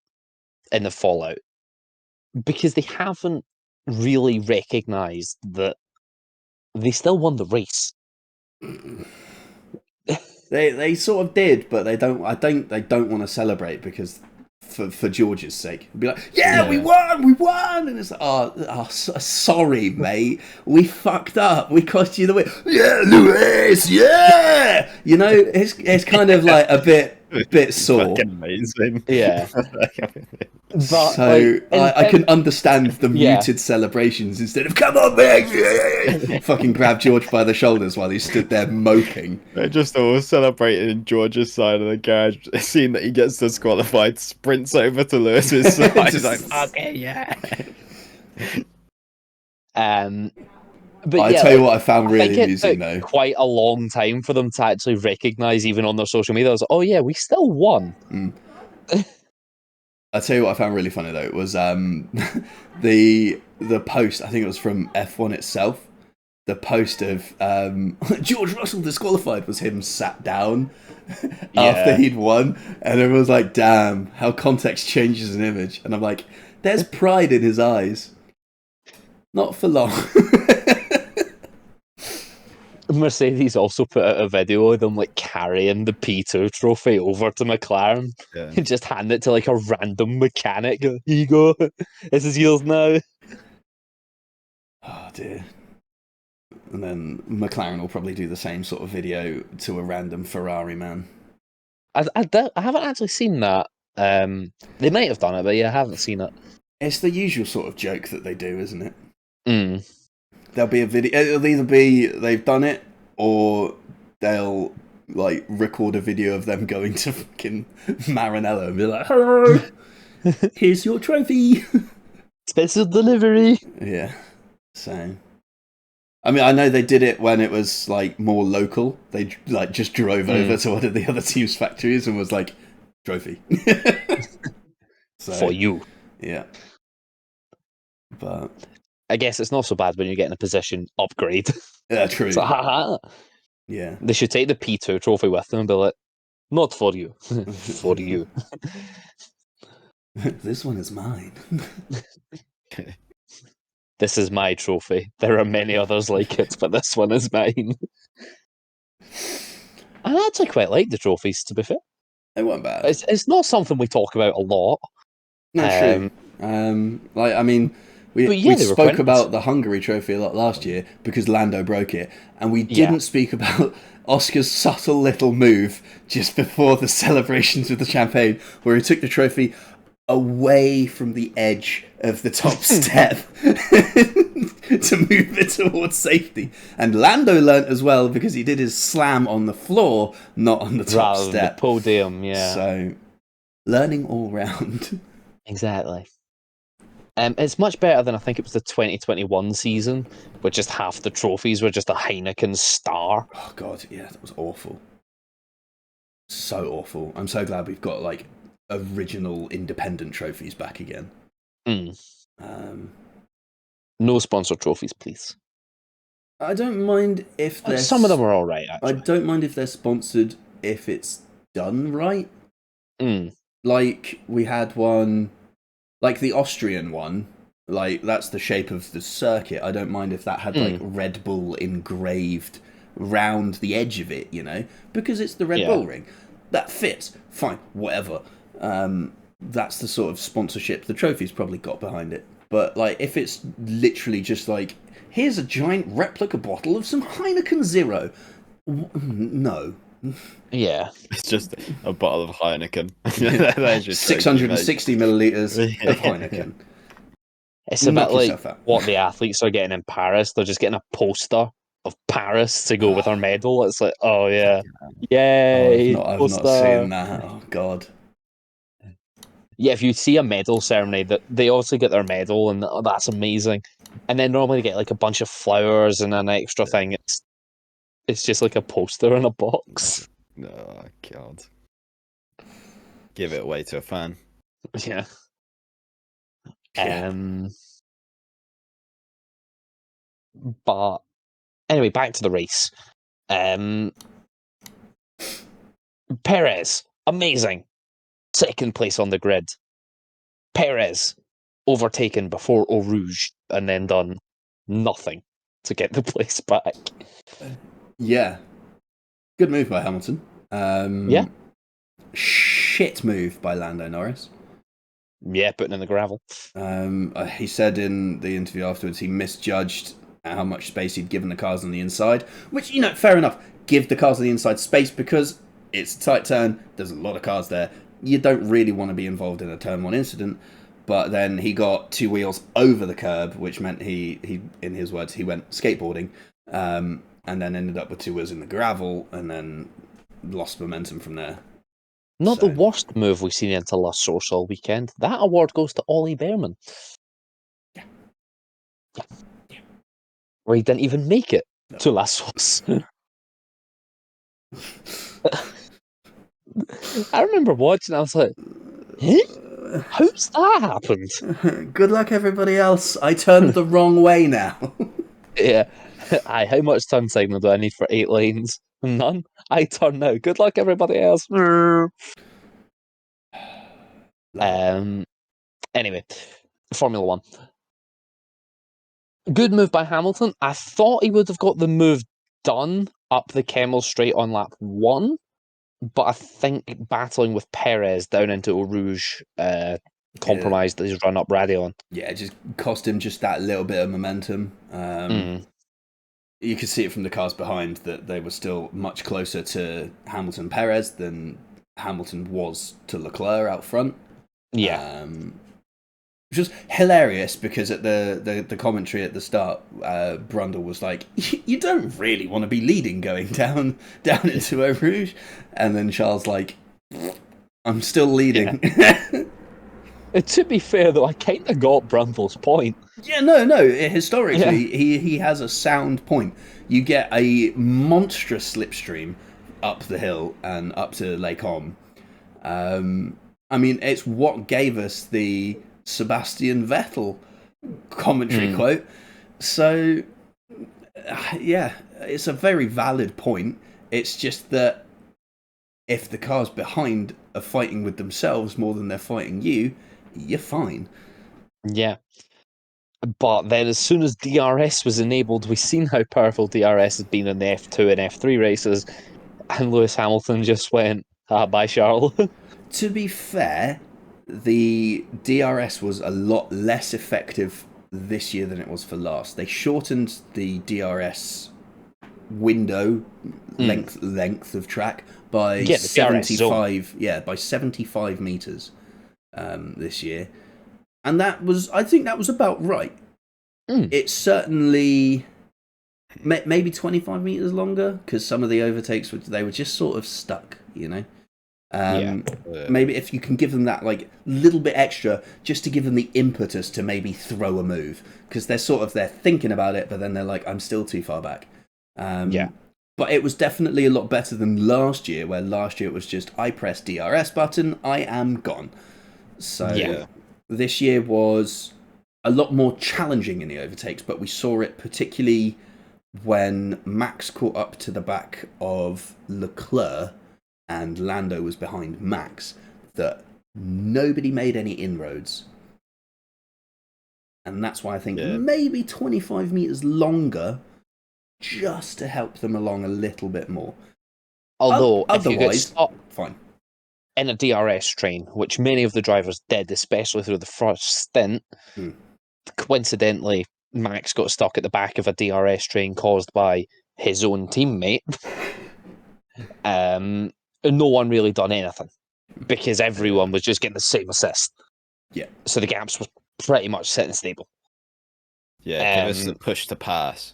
in the fallout because they haven't really recognised that they still won the race. They sort of did, but they don't. I think they don't want to celebrate because. For George's sake, it'd be like, we won, and it's like, sorry, mate, we fucked up, we cost you the win. Yeah, Lewis, yeah, you know, it's kind of like a bit sore. Fucking amazing, yeah. But so I can understand the muted celebrations instead of come on, man, fucking grab George by the shoulders while he stood there moping. They're just all celebrating in George's side of the garage, seeing that he gets disqualified, sprints over to Lewis's side. He's like, okay, yeah. But I tell you what, I found really amusing though. Quite a long time for them to actually recognise, even on their social media. I was like, oh yeah, we still won. I tell you what I found really funny though, it was the post, I think it was from F1 itself, the post of George Russell disqualified was him sat down after he'd won, and everyone was like, damn, how context changes an image. And I'm like, there's pride in his eyes. Not for long. Mercedes also put out a video of them like carrying the P2 trophy over to McLaren Yeah. and just hand it to like a random mechanic. Here you go. This is yours now. Oh dear. And then McLaren will probably do the same sort of video to a random Ferrari man. I haven't actually seen that. They might have done it, but yeah, I haven't seen it. It's the usual sort of joke that they do, isn't it? Mm. There'll be a video. It'll either be they've done it, or they'll like record a video of them going to fucking Maranello and be like, "Hello, here's your trophy." Special delivery. Yeah. So, I mean, I know they did it when it was like more local. They like just drove over to one of the other team's factories and was like, "Trophy." So, For you. yeah. But I guess it's not so bad when you're getting a position upgrade. yeah, true. It's like, haha. Yeah. They should take the P2 trophy with them and be like, not for you. For you. This one is mine. This is my trophy. There are many others like it, but this one is mine. I actually quite like the trophies, to be fair. They weren't bad. It's not something we talk about a lot. No, true. Like, I mean, we spoke about the Hungary trophy a lot last year because Lando broke it, and we didn't speak about Oscar's subtle little move just before the celebrations with the champagne, where he took the trophy away from the edge of the top step to move it towards safety. And Lando learnt as well because he did his slam on the floor, not on the top step. The podium, yeah. So, learning all round. Exactly. It's much better than I think it was the 2021 season, where just half the trophies were just a Heineken star. Oh god, yeah, that was awful. So awful. I'm so glad we've got like original independent trophies back again. No sponsored trophies, please. I don't mind if they're... Some of them are alright, actually. I don't mind if they're sponsored if it's done right. Like, we had one... Like, the Austrian one, like, that's the shape of the circuit. I don't mind if that had, like, Red Bull engraved round the edge of it, you know? Because it's the Red Bull ring. That fits. Fine. Whatever. That's the sort of sponsorship the trophy's probably got behind it. But, like, if it's literally just, like, here's a giant replica bottle of some Heineken Zero. No. Yeah. It's just a bottle of Heineken. 660 millilitres of Heineken. It's a bit like what the athletes are getting in Paris. They're just getting a poster of Paris to go with their medal. It's like, oh yeah. Yay! I've not seen that. Oh god. Yeah, if you see a medal ceremony, that they also get their medal, and that's amazing. And then normally they get like a bunch of flowers and an extra thing. It's just like a poster in a box. Oh god. Give it away to a fan. Yeah. But anyway, back to the race. Perez, amazing. Second place on the grid. Perez, overtaken before Eau Rouge and then done nothing to get the place back. Yeah. Good move by Hamilton. Yeah. Shit move by Lando Norris. Yeah, putting in the gravel. He said in the interview afterwards he misjudged how much space he'd given the cars on the inside, which, you know, fair enough. Give the cars on the inside space because it's a tight turn. There's a lot of cars there. You don't really want to be involved in a turn one incident. But then he got two wheels over the curb, which meant he in his words, he went skateboarding, and then ended up with two wheels in the gravel, and then lost momentum from there. Not the worst move we've seen into La Source all weekend. That award goes to Ollie Behrman. Yeah. Where he didn't even make it to La Source. I remember watching, I was like, huh? How's that happened? Good luck, everybody else. I turned the wrong way now. Yeah. Aye, how much turn signal do I need for 8 lanes? None. I turn now. Good luck, everybody else. Anyway, Formula One. Good move by Hamilton. I thought he would have got the move done up the Kemmel Straight on lap 1, but I think battling with Perez down into Eau Rouge compromised his run up Radillon. Yeah, it just cost him just that little bit of momentum. You could see it from the cars behind that they were still much closer to Hamilton Perez than Hamilton was to Leclerc out front. Yeah. Which was hilarious because at the commentary at the start, Brundle was like, "You don't really want to be leading going down into Eau Rouge," and then Charles like, "I'm still leading." Yeah. To be fair though, I kind of got Brundle's point. Yeah, no. Historically, he has a sound point. You get a monstrous slipstream up the hill and up to Lake Om. I mean, it's what gave us the Sebastian Vettel commentary quote. So, yeah, it's a very valid point. It's just that if the cars behind are fighting with themselves more than they're fighting you, you're fine. Yeah. But then as soon as DRS was enabled, we've seen how powerful DRS has been in the F2 and F3 races, and Lewis Hamilton just went, bye, Charles. To be fair, the DRS was a lot less effective this year than it was for last. They shortened the DRS window length of track by 75. Yeah, by 75 meters this year, and I think that was about right. It's certainly maybe 25 meters longer because some of the overtakes they were just sort of stuck, Maybe if you can give them that like little bit extra, just to give them the impetus to maybe throw a move, because they're thinking about it, but then they're like, I'm still too far back. But it was definitely a lot better than last year, where last year it was just I press DRS button, I am gone. So this year was a lot more challenging in the overtakes, but we saw it particularly when Max caught up to the back of Leclerc and Lando was behind Max, that nobody made any inroads. And that's why I think maybe 25 meters longer, just to help them along a little bit more. Although, otherwise, if you get stuck fine. in a DRS train, which many of the drivers did, especially through the first stint, coincidentally, Max got stuck at the back of a DRS train caused by his own teammate. No one really done anything because everyone was just getting the same assist. Yeah. So the gaps were pretty much sitting stable. Yeah, give us the push to pass.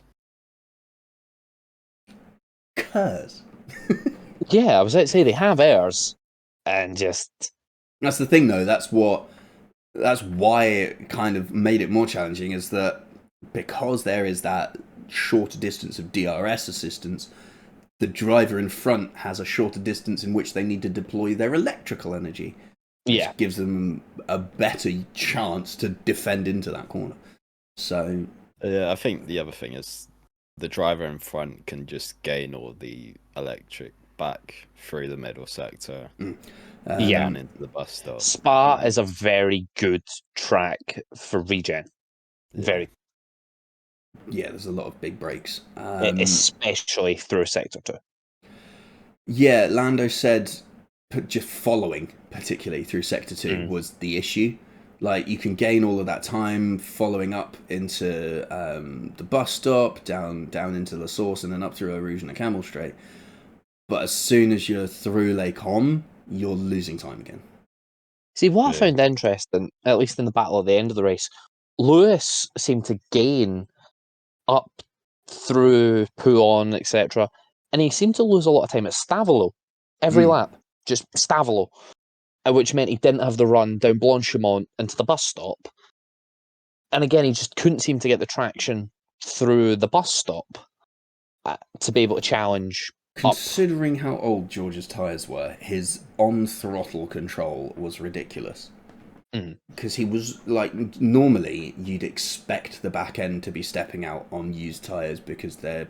Cuz. Yeah, I was about to say they have airs, and just that's the thing though. That's why it kind of made it more challenging, is that because there is that shorter distance of DRS assistance, the driver in front has a shorter distance in which they need to deploy their electrical energy, which gives them a better chance to defend into that corner. So I think the other thing is the driver in front can just gain all the electric back through the middle sector down into the bus stop. Spa is a very good track for regen. Very. Yeah, there's a lot of big breaks. Especially through Sector 2. Yeah, Lando said just following, particularly through Sector 2, was the issue. Like, you can gain all of that time following up into the bus stop, down into La Source, and then up through Eau Rouge and the Camel Straight. But as soon as you're through Lake Om, you're losing time again. See, what I found interesting, at least in the battle at the end of the race, Lewis seemed to gain up through Pouon, etc., and he seemed to lose a lot of time at Stavolo. Every lap, just Stavolo, which meant he didn't have the run down Blanchimont into the bus stop. And again, he just couldn't seem to get the traction through the bus stop to be able to challenge. Considering how old George's tyres were, his on-throttle control was ridiculous. Because he was, like, normally you'd expect the back end to be stepping out on used tyres because they're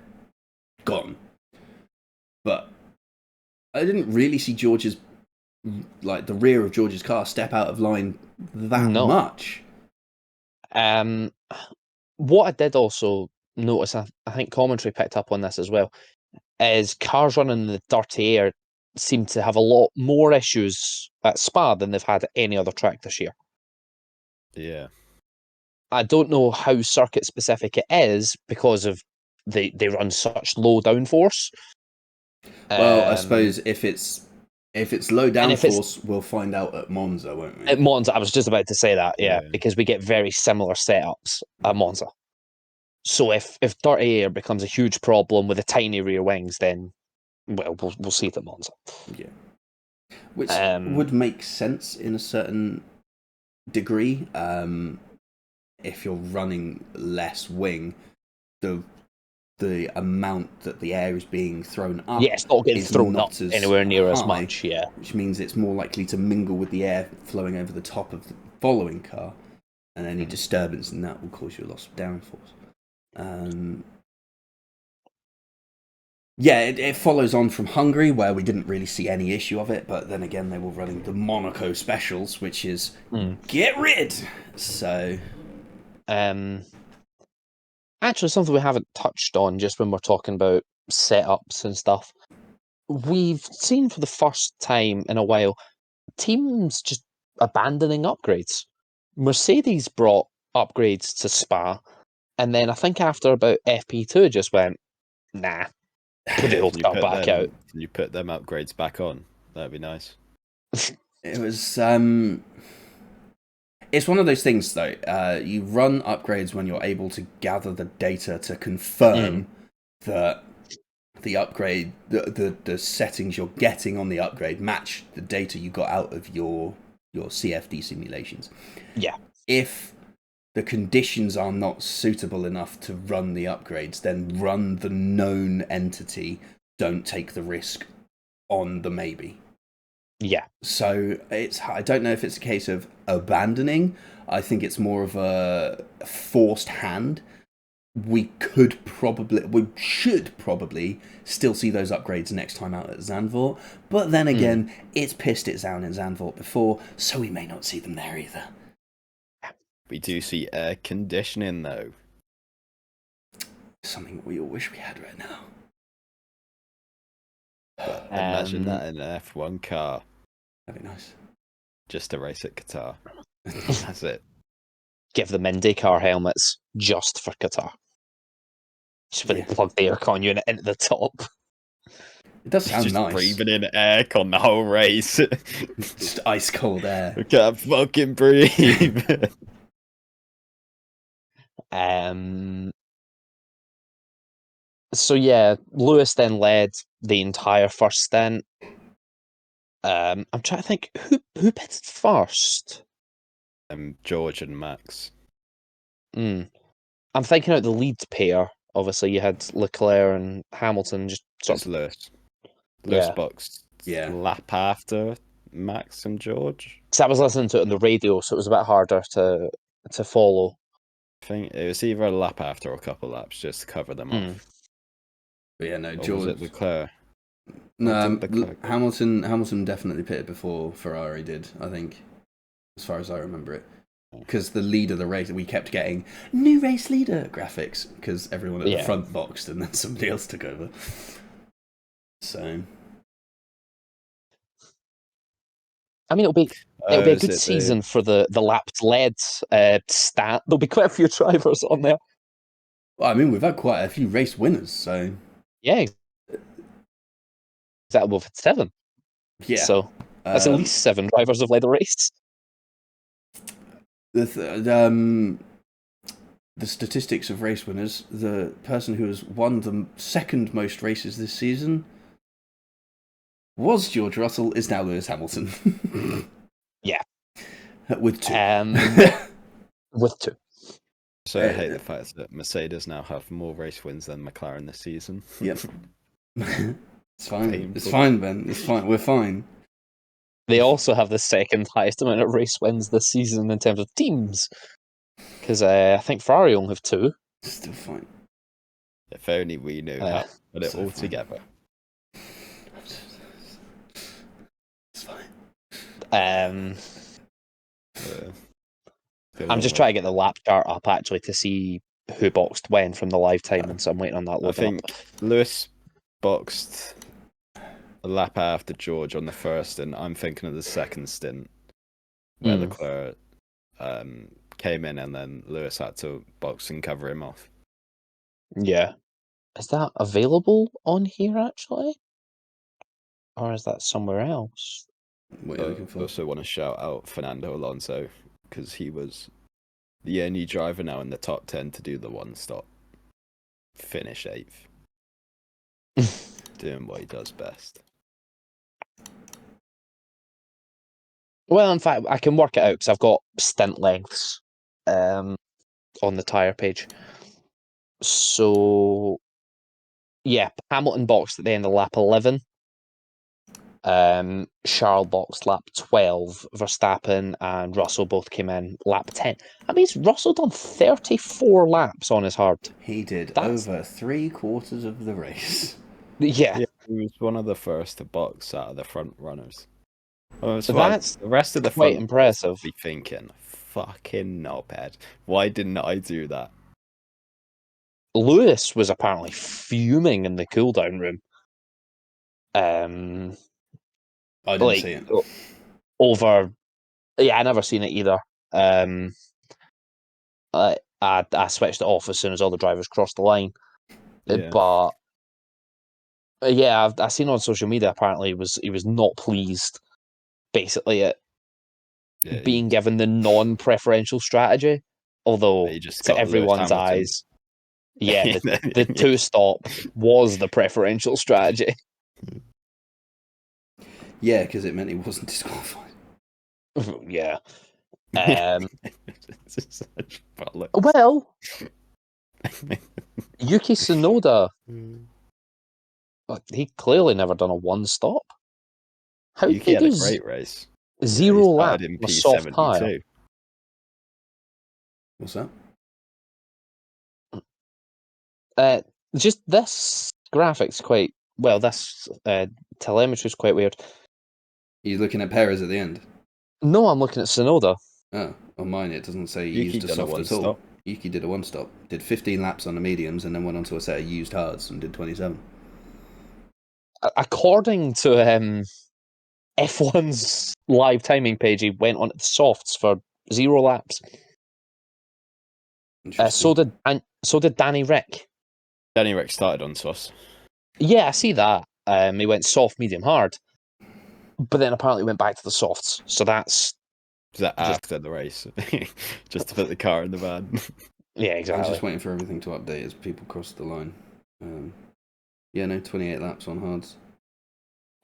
gone. But I didn't really see George's, like, the rear of George's car step out of line that much. What I did also notice, I think commentary picked up on this as well, is cars running in the dirty air seem to have a lot more issues at Spa than they've had at any other track this year. Yeah. I don't know how circuit specific it is because of they run such low downforce. Well, I suppose if it's low and if it's downforce, we'll find out at Monza, won't we? at Monza, I was just about to say that, yeah, Yeah. because we get very similar setups at Monza. So if dirty air becomes a huge problem with the tiny rear wings, then we'll see it at Monza. Yeah, which would make sense in a certain degree. If you're running less wing, the amount that the air is being thrown up, yeah, it's not getting thrown up as anywhere near high, as much. Yeah, which means it's more likely to mingle with the air flowing over the top of the following car, and any disturbance in that will cause you a loss of downforce. Yeah, it follows on from Hungary, where we didn't really see any issue of it, but then again, they were running the Monaco specials, which is get rid. So, actually, something we haven't touched on just when we're talking about setups and stuff. We've seen for the first time in a while teams just abandoning upgrades. Mercedes brought upgrades to Spa, and then I think after about FP2 just went, nah, put the old car back out. Can you put them upgrades back on? That'd be nice. it was it's one of those things though. You run upgrades when you're able to gather the data to confirm that the upgrade, the settings you're getting on the upgrade match the data you got out of your CFD simulations. Yeah. If the conditions are not suitable enough to run the upgrades, then run the known entity. Don't take the risk on the maybe. Yeah. So I don't know if it's a case of abandoning. I think it's more of a forced hand. We should probably still see those upgrades next time out at Zandvoort. But then again, it's pissed it down in Zandvoort before, so we may not see them there either. We do see air conditioning though. Something we all wish we had right now. But imagine that in an F1 car. That'd be nice. Just to race at Qatar. That's it. Give them IndyCar helmets just for Qatar. Just really plug the aircon unit into the top. It does sound just nice. Breathing in aircon the whole race. Just ice cold air. We can't fucking breathe. So yeah, Lewis then led the entire first stint. I'm trying to think who pitted first. George and Max. I'm thinking out the lead pair. Obviously, you had Leclerc and Hamilton just sort of Lewis. Lewis boxed Yeah. lap after Max and George. Because I was listening to it on the radio, so it was a bit harder to follow. I think it was either a lap after or a couple laps just to cover them off. But yeah, no, Or George. was it Leclerc? No, Hamilton definitely pitted before Ferrari did, I think, as far as I remember it. Because the lead of the race, we kept getting new race leader graphics because everyone at the front boxed and then somebody else took over. So, I mean, it'll be a good season for the laps led stat. There'll be quite a few drivers on there. Well, I mean, we've had quite a few race winners, so yeah, that above 7. Yeah, so that's at least 7 drivers have led a race. The statistics of race winners, the person who has won the second most races this season was George Russell, is now Lewis Hamilton. Yeah. With 2. With 2. So I hate the fact that Mercedes now have more race wins than McLaren this season. Yep. It's fine. Painful. It's fine, Ben. It's fine. We're fine. They also have the second highest amount of race wins this season in terms of teams. Because I think Ferrari only have 2. Still fine. If only we knew how to put it all together. It's fine. I'm just trying to get the lap chart up actually to see who boxed when from the live timing, so I'm waiting on that I loading think Lewis boxed a lap after George on the first, and I'm thinking of the second stint where Leclerc came in and then Lewis had to box and cover him off. Yeah. Is that available on here, actually? Or is that somewhere else? What are you looking I for? also want to shout out Fernando Alonso, because he was the only driver now in the top 10 to do the one stop. Finish 8th. Doing what he does best. Well, in fact, I can work it out because I've got stint lengths on the tyre page. So, yeah, Hamilton boxed at the end of lap 11. Charles boxed lap 12. Verstappen and Russell both came in lap 10. That means Russell done 34 laps on his hard. He did That's... over 3/4 of the race. Yeah. Yeah, he was one of the first to box out of the front runners. That's That's the rest of the quite front impressive. be thinking, fucking knobhead. Why didn't I do that? Lewis was apparently fuming in the cooldown room. I didn't Like, see it. over... Yeah, I never seen it either. I switched it off as soon as all the drivers crossed the line. Yeah. But yeah, I've seen on social media apparently he was not pleased, basically, at being given the non-preferential strategy. Although he just to got Lewis everyone's Hamilton. eyes, yeah, the two stop was the preferential strategy. Yeah, because it meant he wasn't disqualified. Yeah. Such bollocks. Well, Yuki Tsunoda, he clearly never done a one stop. How did Yuki he had do a great race. zero he lap started in with a soft tyre? P72. What's that? Just this graphic's quite well. This telemetry's quite weird. He's looking at Perez at the end. No, I'm looking at Tsunoda. Oh, on mine it doesn't say he Yuki used a done a soft one at all. stop. Yuki did a one stop. Did 15 laps on the mediums and then went onto a set of used hards and did 27. According to F1's live timing page, he went on the softs for 0 laps. Interesting. So did Danny Rick. Danny Rick started on sauce. Yeah, I see that. He went soft, medium, hard, but then apparently went back to the softs. So that's Was that after the race? Just to put the car in the van. Yeah, I'm exactly. just waiting for everything to update as people cross the line. Yeah, no, 28 laps on hards.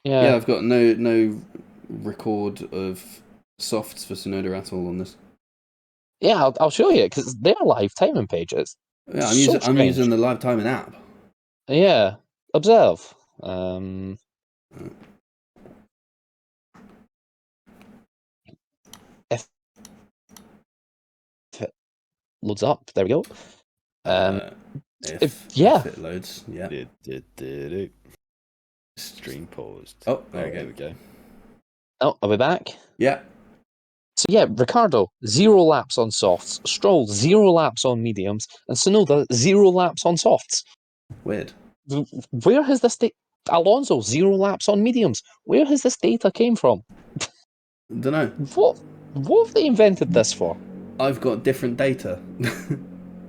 Yeah, I've got no record of softs for Tsunoda at all on this. Yeah, I'll show you because they're live timing pages. Yeah, I'm strange. using the live timing app. Yeah, observe. If it loads up, there we go. If it loads, yeah. Stream paused. Oh, there we go. Oh, are we back? Yeah. So yeah, Ricardo, 0 laps on softs. Stroll, 0 laps on mediums. And Tsunoda, 0 laps on softs. Weird. Where has this Alonso, 0 laps on mediums. Where has this data came from? Don't know. What have they invented this for? I've got different data.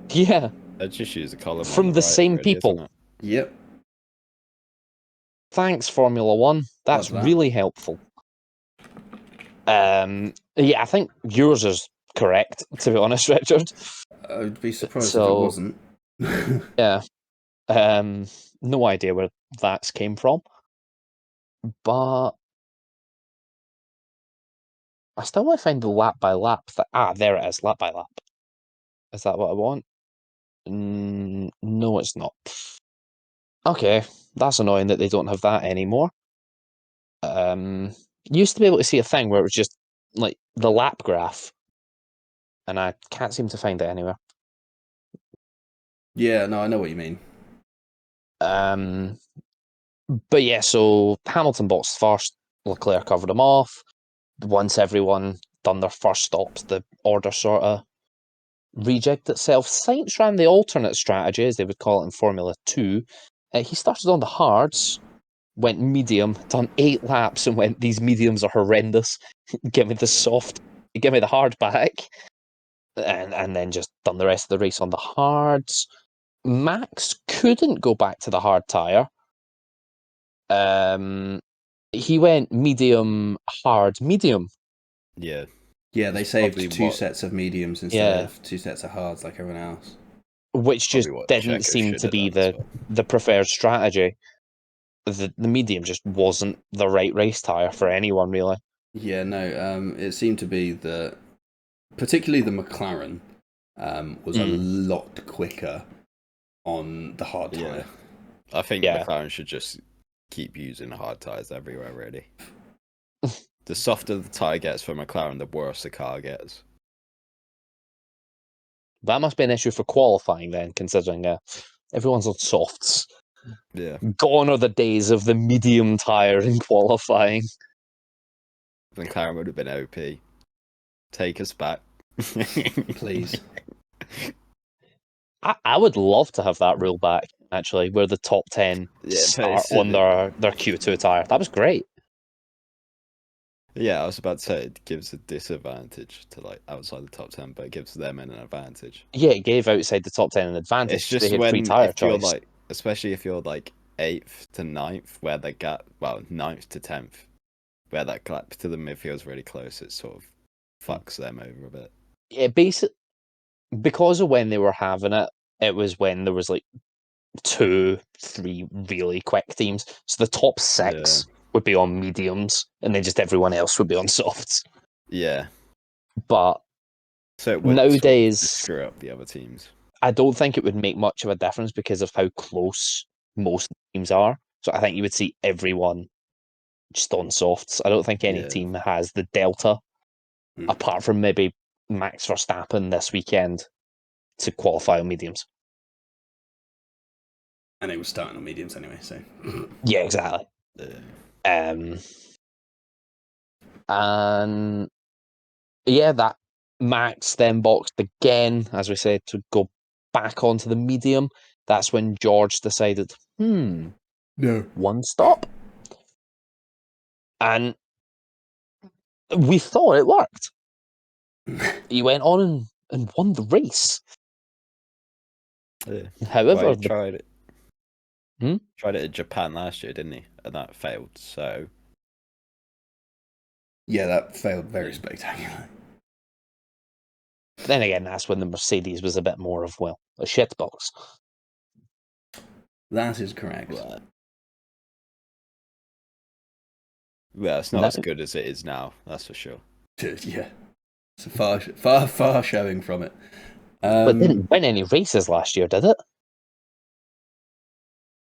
Yeah. I just use a column from on the right, same really, people. Yep. Thanks, Formula One. That's really helpful. Yeah, I think yours is correct, to be honest, Richard. I'd be surprised if it wasn't. Yeah. No idea where that came from. But I still want to find the lap by lap. There it is, lap by lap. Is that what I want? No, it's not. Okay, that's annoying that they don't have that anymore. Used to be able to see a thing where it was just like the lap graph, and I can't seem to find it anywhere. Yeah, no, I know what you mean. But yeah, so Hamilton boxed first, Leclerc covered him off. Once everyone done their first stops, the order sort of rejigged itself. Sainz ran the alternate strategy, as they would call it in Formula 2. He started on the hards, went medium, done 8 laps, and went, these mediums are horrendous. Give me the soft, give me the hard back. And then just done the rest of the race on the hards. Max couldn't go back to the hard tyre. He went medium, hard, medium. Yeah. Yeah, they That's saved probably two what- sets of mediums instead of 2 sets of hards like everyone else. Which just Probably what didn't Checo seem should to have be done as well. the preferred strategy. The medium just wasn't the right race tyre for anyone, really. Yeah, no, it seemed to be that, particularly the McLaren, was a lot quicker on the hard Yeah. tyre. I think Yeah. McLaren should just keep using hard tyres everywhere, really. The softer the tyre gets for McLaren, the worse the car gets. That must be an issue for qualifying then, considering everyone's on softs. Yeah. Gone are the days of the medium tyre in qualifying. McLaren would have been OP. Take us back. Please. I would love to have that rule back, actually, where the top 10 Yeah, start on their Q2 tyre. That was great. Yeah, I was about to say it gives a disadvantage to like outside the top 10, but it gives them an advantage. Yeah, it gave outside the top 10 an advantage. It's just they had free when tyre if you're choice. like, especially if you're like 8th to 9th, where the gap, well, 9th to 10th, where that gap to the midfield's really close, it sort of fucks them over a bit. Yeah, because of when they were having it, it was when there was like 2, 3 really quick teams. So the top 6 would be on mediums, and then just everyone else would be on softs. Yeah. But so it would nowadays, sort of screw up the other teams. I don't think it would make much of a difference because of how close most teams are. So I think you would see everyone just on softs. I don't think any team has the delta, apart from maybe Max Verstappen this weekend, to qualify on mediums. And it was starting on mediums anyway, so. Yeah, exactly. And yeah, that Max then boxed again, as we said, to go back onto the medium. That's when George decided, No. one stop. And we thought it worked. He went on and won the race. Yeah. However, he tried it. Tried it in Japan last year, didn't he? And that failed, so. Yeah, that failed very spectacularly. Then again, that's when the Mercedes was a bit more of, well, a shitbox. That is correct. Yeah, it's not as good as it is now, that's for sure. Yeah. It's a far showing from it. But didn't win any races last year, did it?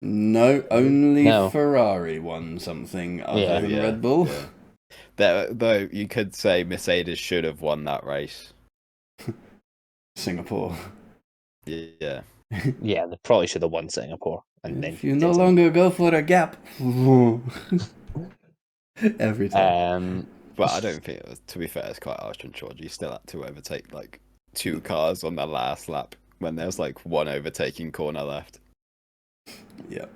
No, only Ferrari won something other than Red Bull. Yeah. Though you could say Mercedes should have won that race. Singapore. Yeah. Yeah, they probably should have won Singapore. And if you no longer go for a gap. Every time. But I don't think it was, to be fair, it's quite harsh on George. You still had to overtake like 2 cars on the last lap when there was like 1 overtaking corner left. Yeah.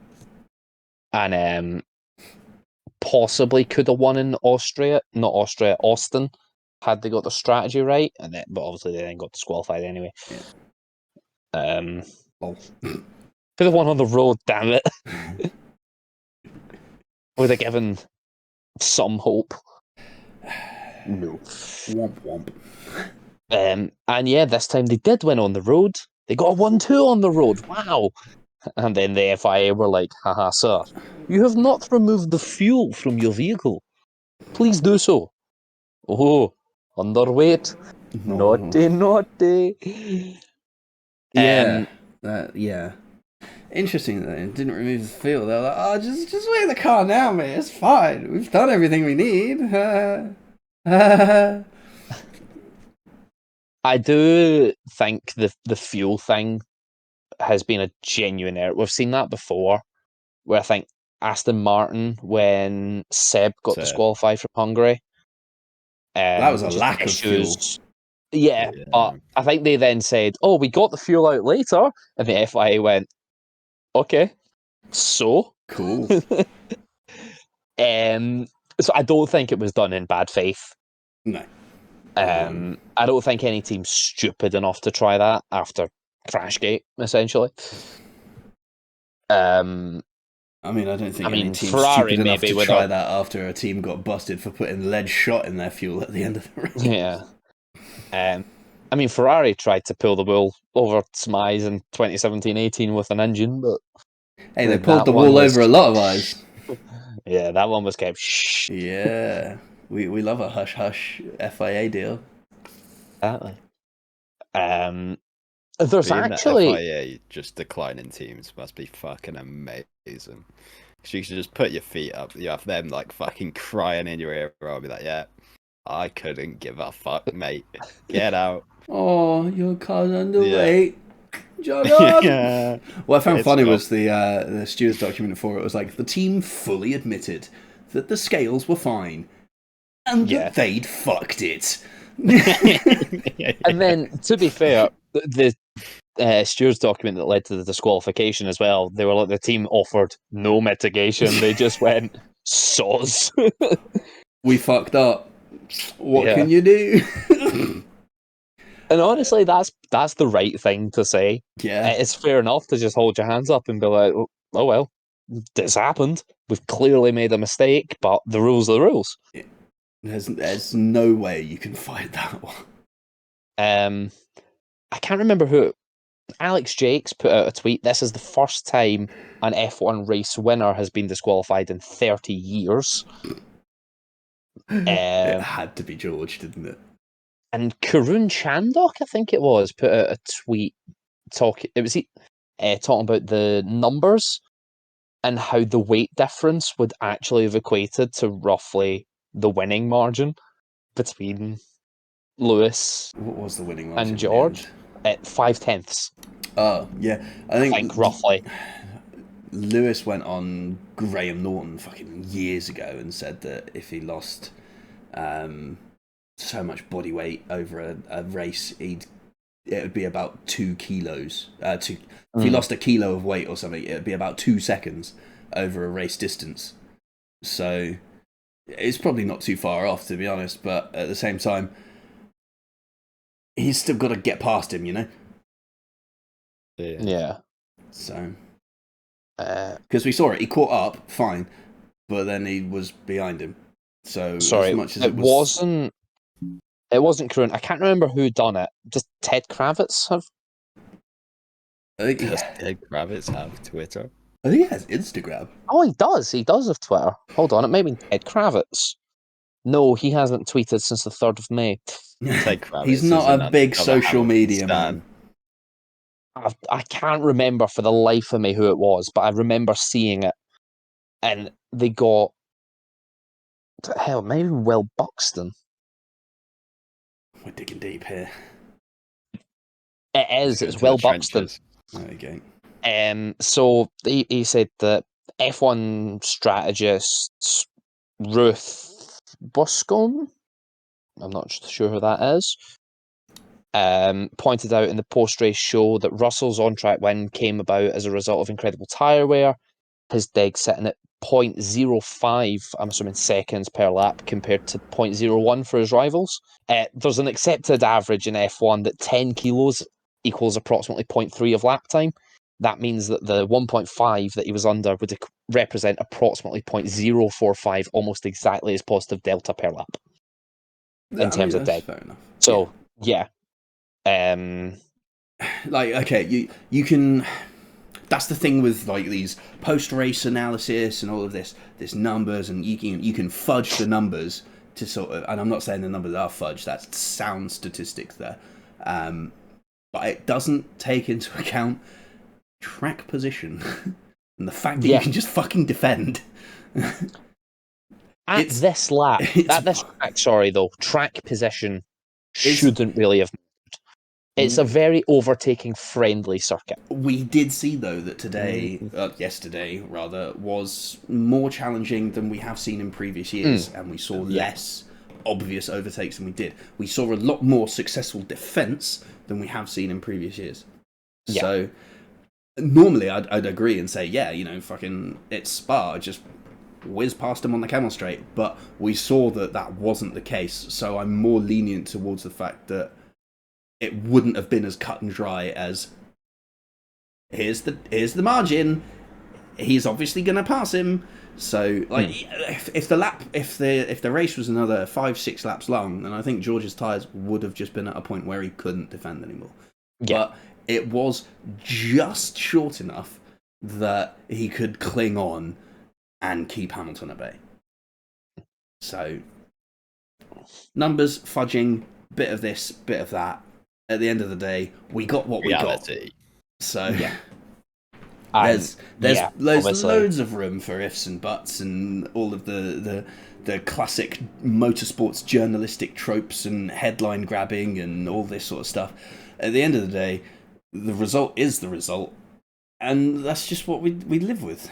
And possibly could have won in Austin, had they got the strategy right. But obviously they then got disqualified anyway. Yeah. Could have won on the road, damn it. Would have given some hope. No. Womp womp. And yeah, this time they did win on the road. They got a 1-2 on the road. Wow. And then the FIA were like, haha, sir, you have not removed the fuel from your vehicle. Please do so. Oh, underweight. No. Naughty. Yeah. Yeah. Interesting that it didn't remove the fuel. They were like, oh, just wait in the car now, mate. It's fine. We've done everything we need. I do think the fuel thing has been a genuine error. We've seen that before, where I think Aston Martin, when Seb got disqualified from Hungary, that was a lack of fuel. Yeah, but I think they then said, "Oh, we got the fuel out later," and the FIA went, "Okay, so Cool. So I don't think it was done in bad faith. No. I don't think any team's stupid enough to try that after Crashgate, essentially. I mean, I don't think any team's Ferrari stupid enough maybe to try that after a team got busted for putting lead shot in their fuel at the end of the race. Yeah. I mean, Ferrari tried to pull the wool over some eyes in 2017-18 with an engine, but hey, they pulled the wool over a lot of eyes. Yeah, that one was kept shh. Yeah, we love a hush hush FIA deal. Exactly. There's Being actually the FIA just declining teams must be fucking amazing. You should just put your feet up. You have them like fucking crying in your ear. I'll be like, yeah, I couldn't give a fuck, mate. Get out. Oh, your car's underweight. Jog on. Yeah. What I found funny was the stewards document for it was like the team fully admitted that the scales were fine and that they'd fucked it. And then, to be fair, the stewards document that led to the disqualification as well, they were like, the team offered no mitigation. They just went, soz. We fucked up. What can you do? And honestly, that's the right thing to say. Yeah. It's fair enough to just hold your hands up and be like, oh well, this happened. We've clearly made a mistake, but the rules are the rules. Yeah. There's no way you can fight that one. I can't remember who. Alex Jakes put out a tweet. This is the first time an F1 race winner has been disqualified in 30 years. It had to be George, didn't it? And Karun Chandok, I think it was, put out a tweet talking about the numbers and how the weight difference would actually have equated to roughly the winning margin between Lewis what was the winning margin and George at 0.5. Oh, yeah. I think roughly. Lewis went on Graham Norton fucking years ago and said that if he lost so much body weight over a race, it would be about 2 kilos. If he lost a kilo of weight or something, it would be about 2 seconds over a race distance. So it's probably not too far off, to be honest, but at the same time, he's still got to get past him, you know? Yeah. So, because we saw it, he caught up, fine, but then he was behind him. So, sorry, as much as it wasn't Karun. I can't remember who done it. Does Ted Kravitz have? Does Ted Kravitz have Twitter? I think he has Instagram. Oh, he does. He does have Twitter. Hold on, it may be Ted Kravitz. No, he hasn't tweeted since the 3rd of May. Ted Kravitz He's not a big social media man. I can't remember for the life of me who it was, but I remember seeing it. And they got... Hell, maybe Will Buxton. We're digging deep here. It is. It's Will Buxton. There you go. So he said that F1 strategist Ruth Boscombe, I'm not sure who that is, pointed out in the post-race show that Russell's on-track win came about as a result of incredible tyre wear, his dig sitting at 0.05, I'm assuming seconds per lap, compared to 0.01 for his rivals. There's an accepted average in F1 that 10 kilos equals approximately 0.3 of lap time. That means that the 1.5 that he was under would represent approximately 0.045, almost exactly as positive delta per lap in terms of dig. Fair enough. So, yeah. Like, okay, you can... That's the thing with like these post-race analysis and all of this numbers, and you can fudge the numbers to sort of... And I'm not saying the numbers are fudged, that's sound statistics there. But it doesn't take into account track position and the fact that you can just fucking defend. At this track, track position shouldn't really have moved. It's a very overtaking friendly circuit. We did see though that yesterday rather, was more challenging than we have seen in previous years, and we saw less obvious overtakes than we did. We saw a lot more successful defence than we have seen in previous years. Yeah. So normally I'd agree and say, yeah, fucking it's Spa, just whiz past him on the camel straight. But we saw that wasn't the case. So I'm more lenient towards the fact that it wouldn't have been as cut and dry as here's the margin. He's obviously going to pass him. So, if the race was another 5-6 laps long, then I think George's tyres would have just been at a point where he couldn't defend anymore. Yeah. But it was just short enough that he could cling on and keep Hamilton at bay. So, numbers, fudging, bit of this, bit of that. At the end of the day, we got what we got. So, yeah. There's loads of room for ifs and buts and all of the classic motorsports journalistic tropes and headline grabbing and all this sort of stuff. At the end of the day, the result is the result, and that's just what we live with.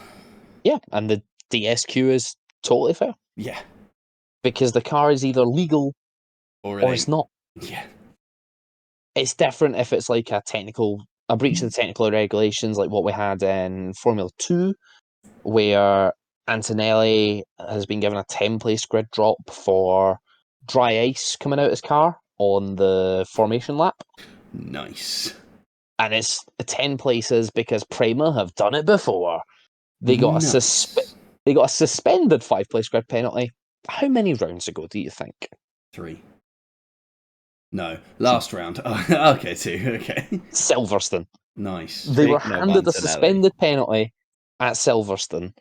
Yeah, and the DSQ is totally fair. Yeah. Because the car is either legal or it's not. Yeah. It's different if it's like a breach of the technical regulations, like what we had in Formula 2, where Antonelli has been given a 10-place grid drop for dry ice coming out his car on the formation lap. Nice. And it's 10 places because Prema have done it before. They got a suspended 5-place grid penalty. How many rounds ago do you think? 3. No, last round. Oh, okay, 2. Okay. Silverstone. Nice. They were handed a suspended penalty at Silverstone.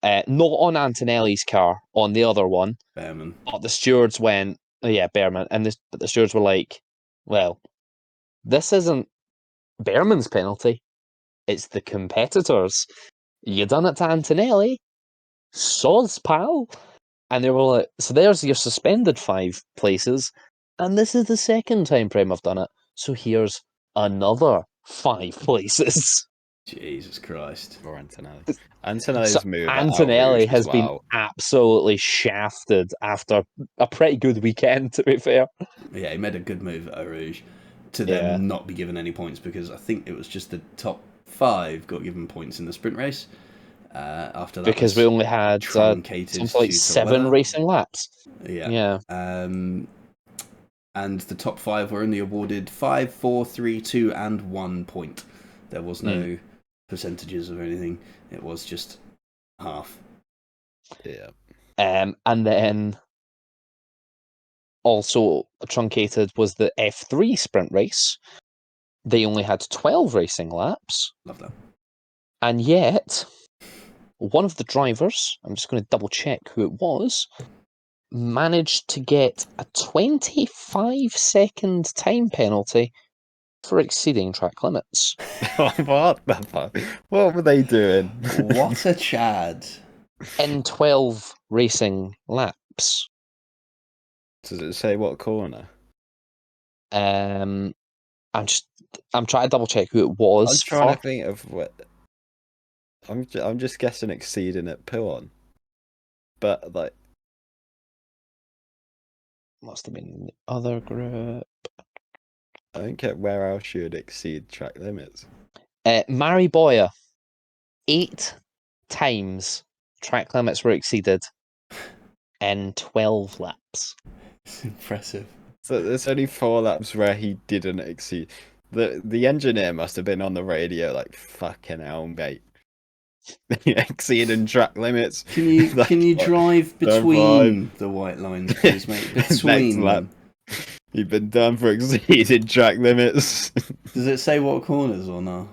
Not on Antonelli's car, on the other one. Behrman. But the stewards went, Behrman. But the stewards were like, well, this isn't Behrman's penalty. It's the competitors. You done it to Antonelli. Soz, pal. And they were like, so there's your suspended 5 places. And this is the second time Prem have done it. So here's another 5 places. Jesus Christ. For Antonelli. Antonelli's move. Antonelli has been absolutely shafted after a pretty good weekend, to be fair. Yeah, he made a good move at Eau Rouge to then not be given any points because I think it was just the top 5 got given points in the sprint race. After that, because we only had something like 7 racing laps. Yeah. And the top 5 were only awarded 5, 4, 3, 2, and 1 point. There was no percentages or anything. It was just half. Yeah. And then also truncated was the F3 sprint race. They only had 12 racing laps. Love that. And yet, one of the drivers, I'm just going to double check who it was, managed to get a 25-second time penalty for exceeding track limits. What the fuck? What were they doing? What a Chad. In 12 racing laps. Does it say what corner? I'm trying to double check who it was. I'm trying to think of what. I'm just guessing exceeding at Pillon. But like, must have been the other group. I don't get where else you would exceed track limits. Mari Boya, 8 times track limits were exceeded in 12 laps. It's impressive. So there's only 4 laps where he didn't exceed. The engineer must have been on the radio like, fucking hell, mate. Exceeding track limits. Can you drive between the white lines, please, mate? Between them. You've been done for exceeding track limits. Does it say what corners or no?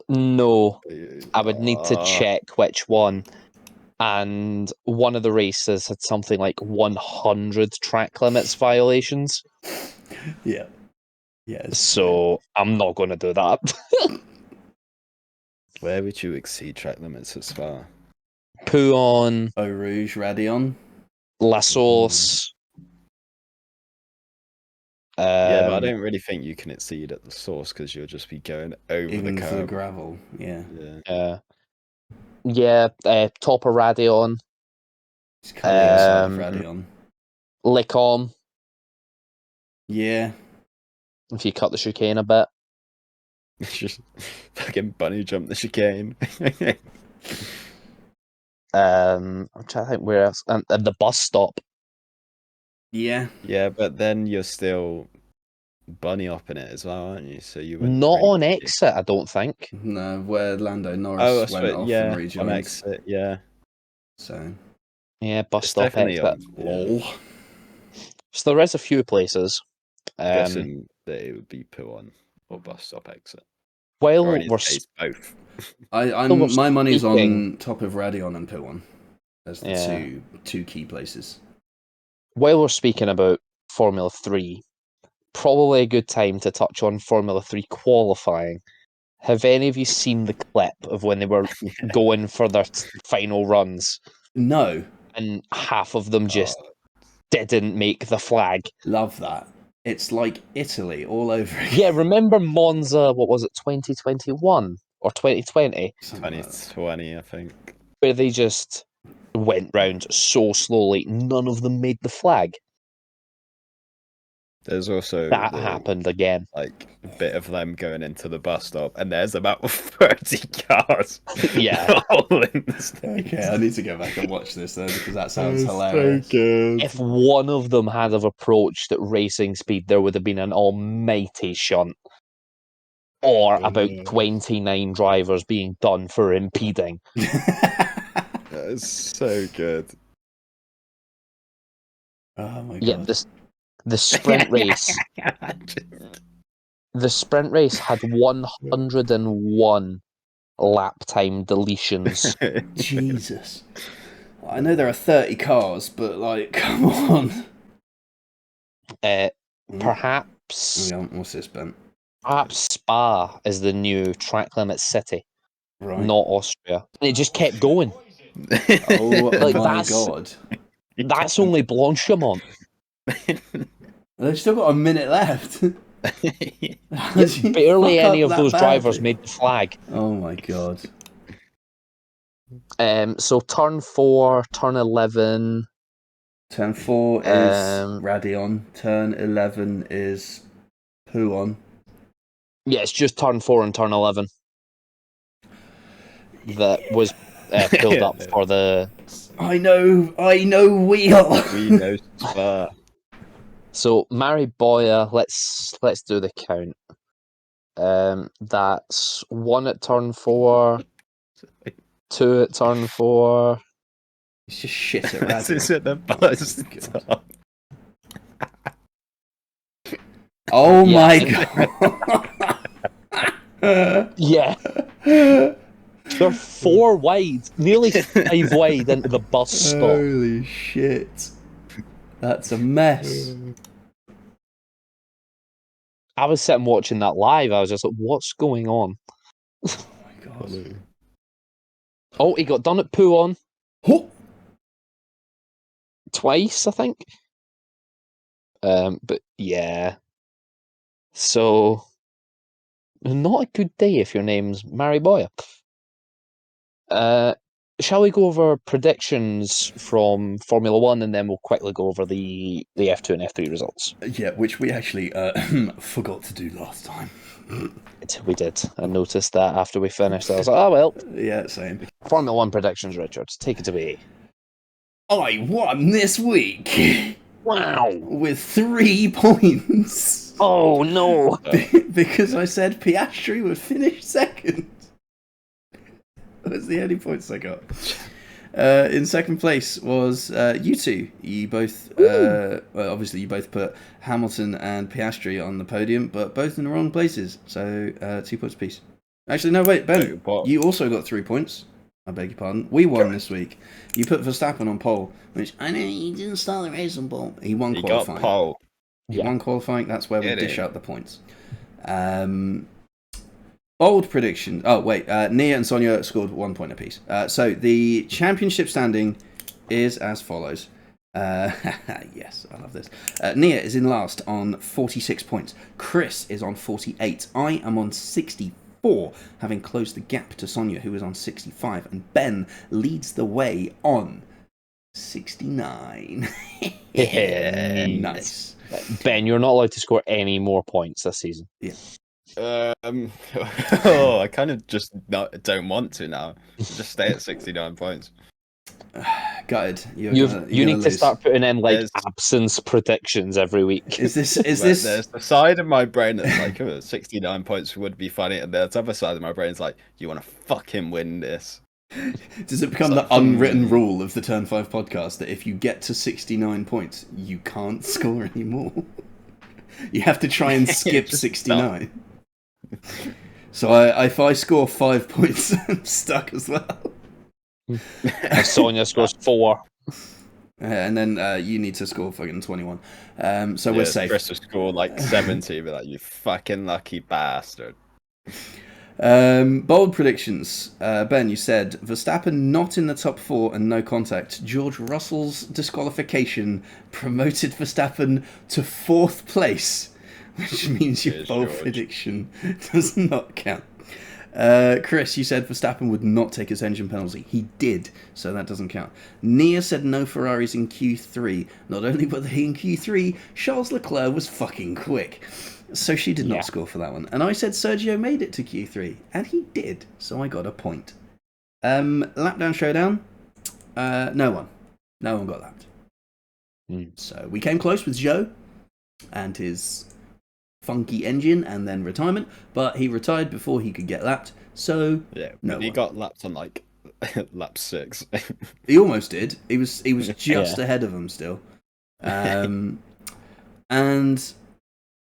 No. I would need to check which one. And one of the races had something like 100 track limits violations. Yeah. Yes. So I'm not going to do that. Where would you exceed track limits at Spa? Pouon, Eau Rouge, Radion, La Sauce. Yeah, but I don't really think you can exceed at the source because you'll just be going over even the curb. for the gravel. Yeah. Top of Radion. It's kind of outside of Radion. Lecom, Yeah. if you cut the chicane a bit. Just fucking bunny jump the chicane. I'm trying to think where else. And the bus stop. Yeah. Yeah, but then you're still bunny hopping it as well, aren't you? So you wouldn't Not really on be- exit, I don't think. No, where Lando Oh, Norris that's went right. off Yeah, and on rejoined. exit. Yeah, So Yeah, bus it's stop definitely exit. on. Yeah. lol. So there is a few places. I'm guessing that it would be Puon or bus stop exit. While Or in we're his case, both. I'm my money's speaking- on top of Radion and Puon as the Yeah. two key places. while we're speaking about Formula 3, probably a good time to touch on Formula 3 qualifying. Have any of you seen the clip of when they were going for their final runs No. and half of them just Oh, didn't make the flag? love that. It's like Italy all over again. Yeah, remember Monza, what was it, 2021 or 2020? Something like that. 2020, I think. Where they just went round so slowly, none of them made the flag. There's also That the, happened again. like a bit of them going into the bus stop, and there's about 30 cars. Yeah. all in the stage. Okay, I need to go back and watch this though because that sounds hilarious. good. If one of them had have approached at racing speed, there would have been an almighty shunt. Or about 29 drivers being done for impeding. That's so good. Oh my god. Yeah, the sprint race. The sprint race had 101 lap time deletions. Jesus. I know there are 30 cars, but like, come on. Perhaps Hang on, what's this, Ben? perhaps Spa is the new track limit city, Right. not Austria. And it just kept going. Oh Like, my that's- god. That's only Blanchimont. They've still got a minute left. Barely any of those drivers badly. made the flag. Oh my god. So turn 4, turn 11. Turn 4 is Radion. Turn 11 is Puon. Yeah, it's just turn 4 and turn 11 that was filled up for the. I know, wheel. We know Spa. So Mariboya, let's do the count. That's 1 at turn 4, 2 at turn 4. It's just shit at This Radion. is at the bus stop. Oh Yeah. my god. Yeah, they're 4 wide, nearly 5 wide into the bus stop. Holy shit. That's a mess. I was sitting watching that live. I was just like, "What's going on?" Oh my god. Oh, he got done at Puon Oh. twice, I think. But yeah. So, not a good day if your name's Mariboya. Shall we go over predictions from Formula 1 and then we'll quickly go over the F2 and F3 results? Yeah, which we actually forgot to do last time. We did. I noticed that after we finished. I was like, oh well. Yeah, same. Formula 1 predictions, Richard. Take it away. I won this week Wow. with 3 points. Oh no. Because I said Piastri would finish second. That's the only points I got. In second place was you two. You both, well, obviously, you both put Hamilton and Piastri on the podium, but both in the wrong places. So 2 points apiece. Actually, no, wait, Ben, you also got 3 points. I beg your pardon. We won this week. You put Verstappen on pole, which I know he didn't start the race on pole. He won qualifying. Got pole. He won qualifying. That's where we Get dish it. out the points. Bold prediction. Oh, wait. Nia and Sonia scored 1 point apiece. So the championship standing is as follows. Yes, I love this. Nia is in last on 46 points. Chris is on 48. I am on 64, having closed the gap to Sonia, who is on 65. And Ben leads the way on 69. Nice. Ben, you're not allowed to score any more points this season. Yeah. I kind of just don't want to now. Just stay at 69 points. Gutted. You're You gonna need to lose. start putting in like There's- absence predictions every week. Is this? There's the side of my brain that's like, oh, 69 points would be funny, and there's the other side of my brain is like, you want to fucking win this. Does it become the unwritten rule of the Turn 5 podcast that if you get to 69 points, you can't score anymore? You have to try and skip 69. So if I score 5 points, I'm stuck as well. Sonia scores 4. And then you need to score fucking 21. So we're safe. Chris will score like 70, but like, you fucking lucky bastard. Bold predictions. Ben, you said Verstappen not in the top 4 and no contact. George Russell's disqualification promoted Verstappen to 4th place, which means your bold prediction does not count. Chris, you said Verstappen would not take his engine penalty. He did, so that doesn't count. Nia said no Ferraris in Q3. Not only were they in Q3, Charles Leclerc was fucking quick. So she did not score for that one. And I said Sergio made it to Q3, and he did, so I got a point. Lapdown showdown, no one. No one got lapped. So we came close with Zhou and his funky engine and then retirement, but he retired before he could get lapped, so he got lapped on like lap 6. He almost did. He was just ahead of him still. And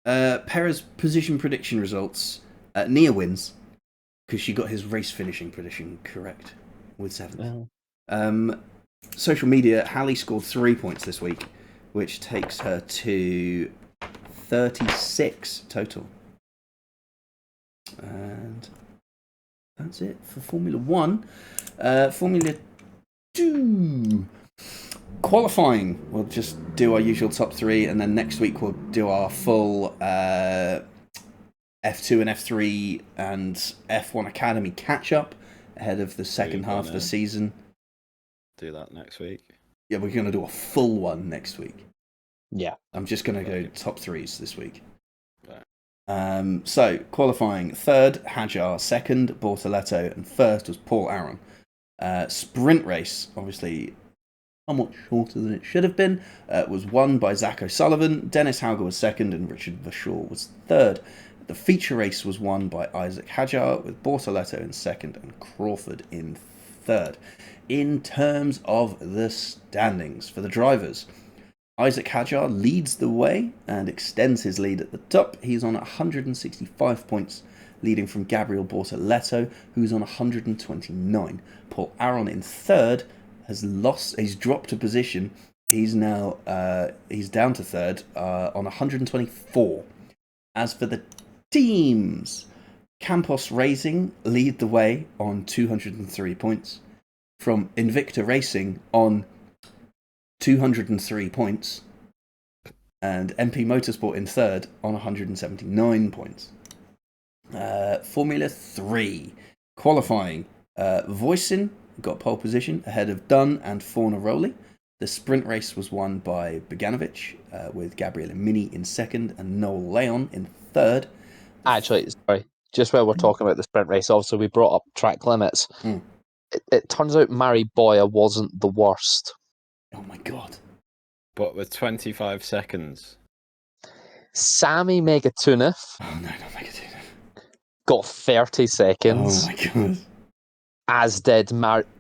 Perez position prediction results. Nia wins because she got his race finishing prediction correct with 7th. Social media, Hallie scored 3 points this week, which takes her to 36 total. And that's it for Formula 1. Formula 2. Qualifying, we'll just do our usual top 3, and then next week we'll do our full F2 and F3 and F1 Academy catch-up ahead of the second half of the season. Do that next week. Yeah, we're going to do a full one next week. Yeah. I'm just going to go top 3s this week. So, qualifying, 3rd, Hajar, 2nd, Bortoletto, and 1st was Paul Aron. Sprint race, obviously somewhat shorter than it should have been, was won by Zach O'Sullivan. Dennis Hauger was 2nd, and Richard Vashaw was 3rd. The feature race was won by Isaac Hajar, with Bortoletto in 2nd and Crawford in 3rd. In terms of the standings for the drivers, Isaac Hajar leads the way and extends his lead at the top. He's on 165 points, leading from Gabriel Bortoletto, who's on 129. Paul Aron in 3rd he's dropped a position. He's now he's down to 3rd on 124. As for the teams, Campos Racing lead the way on 203 points, from Invicta Racing on 203 points, and MP Motorsport in 3rd on 179 points. Formula 3 qualifying, Voisin got pole position ahead of Dunn and Fornaroli. The sprint race was won by Boganovic, with Gabriele Mini in 2nd and Noel Leon in 3rd. Actually, sorry, just while we're talking about the sprint race, also we brought up track limits. It turns out Mari Boya wasn't the worst. Oh my god. But with 25 seconds. Sami Megatunov. Oh no, not Megatunov. Got 30 seconds. Oh my god. As did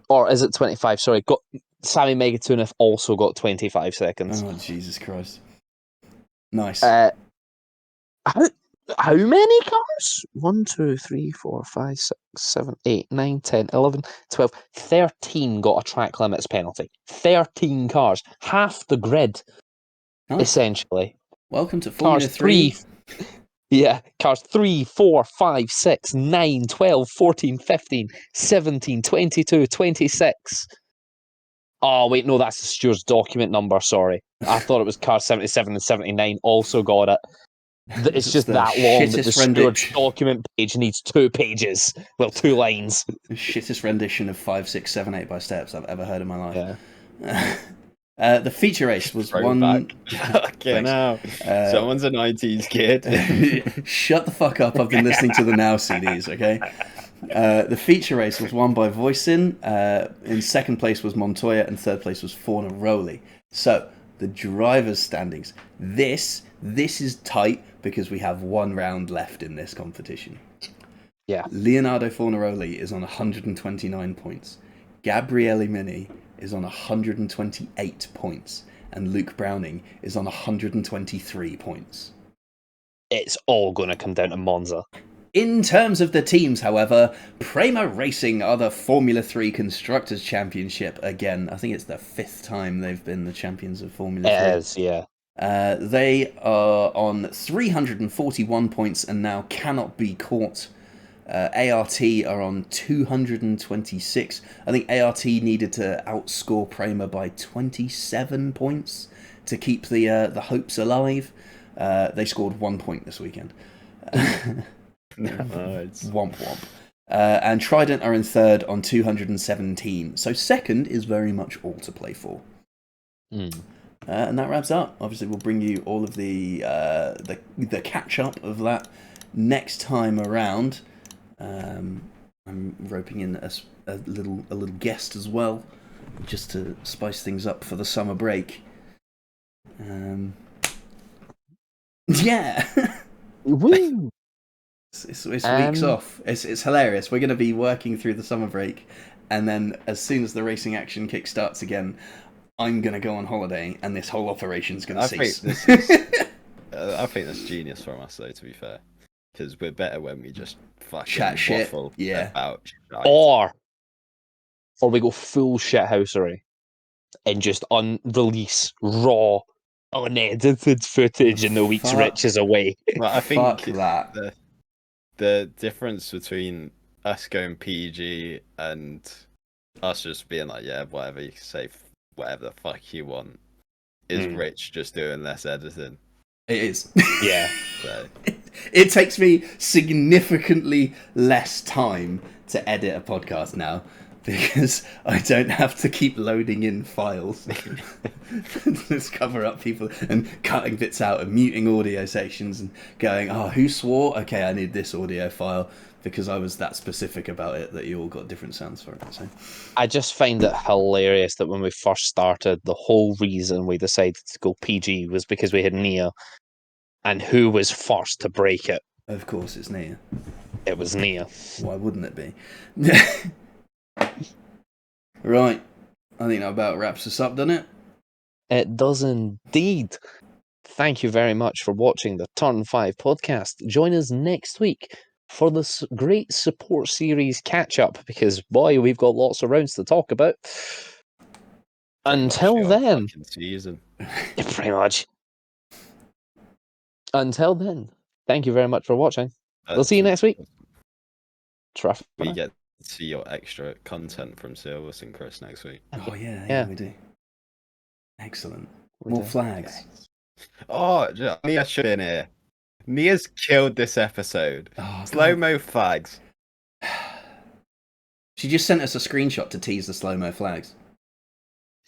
or is it 25? Sorry, Sami Megatunov also got 25 seconds. Oh Jesus Christ. Nice. How many cars? 1, 2, 3, 4, 5, 6, 7, 8, 9, 10, 11, 12, 13 got a track limits penalty. 13 cars. Half the grid, essentially. Welcome to Formula 3. Yeah, cars 3, 4, 5, 6, 9, 12, 14, 15, 17, 22, 26. Oh, wait, no, that's the steward's document number, sorry. I thought it was car 77 and 79 also got it. It's just that long that the steward's document page needs 2 pages. Well, 2 lines. The shittest rendition of 5, 6, 7, 8 by steps I've ever heard in my life. Yeah. The feature race was Throwback. one. Okay, now someone's a 90s kid. Shut the fuck up! I've been listening to the Now CDs. Okay. The feature race was won by Voisin. In second place was Montoya, and third place was Fornaroli. So the drivers' standings. This is tight because we have one round left in this competition. Yeah. Leonardo Fornaroli is on 129 points. Gabriele Mini is on 128 points. And Luke Browning is on 123 points. It's all going to come down to Monza. In terms of the teams, however, Prema Racing are the Formula 3 Constructors' Championship again. I think it's the 5th time they've been the champions of Formula 3. It is, yeah. They are on 341 points and now cannot be caught. ART are on 226. I think ART needed to outscore Prema by 27 points to keep the hopes alive. They scored 1 point this weekend. Womp womp. And Trident are in third on 217. So second is very much all to play for. And that wraps up. Obviously, we'll bring you all of the catch up of that next time around. I'm roping in a little guest as well, just to spice things up for the summer break. Yeah. Woo! It's weeks off. It's hilarious. We're going to be working through the summer break, and then as soon as the racing action kick starts again, I'm going to go on holiday, and this whole operation's going to cease. I think that's genius from us, though, to be fair. Because we're better when we just fucking chat shit. Waffle Yeah. about shit. Or we go full shithousery and just unrelease raw, unedited footage in the week's riches away. Well, I think that. The difference between us going PG and us just being like, yeah, whatever you say, whatever the fuck you want, is Rich just doing less editing. It is. Yeah. So. It takes me significantly less time to edit a podcast now because I don't have to keep loading in files. Just cover up people and cutting bits out and muting audio sections and going, oh, who swore? Okay, I need this audio file because I was that specific about it that you all got different sounds for it. So I just find it hilarious that when we first started, the whole reason we decided to go PG was because we had Nia. And who was first to break it? Of course, it's Nia. It was Nia. Why wouldn't it be? Right. I think that about wraps us up, doesn't it? It does indeed. Thank you very much for watching the Turn 5 podcast. Join us next week for this great support series catch-up, because, boy, we've got lots of rounds to talk about. Until then... Season. Pretty much. Until then, thank you very much for watching. We'll see you next week. We get to see your extra content from Silvers and Chris next week. Oh, yeah, we do. Excellent. More flags. Oh, Nia should be in here. Nia's killed this episode. Oh, slow-mo flags. She just sent us a screenshot to tease the slow-mo flags.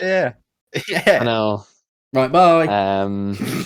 Yeah. Yeah. I know. Right, bye.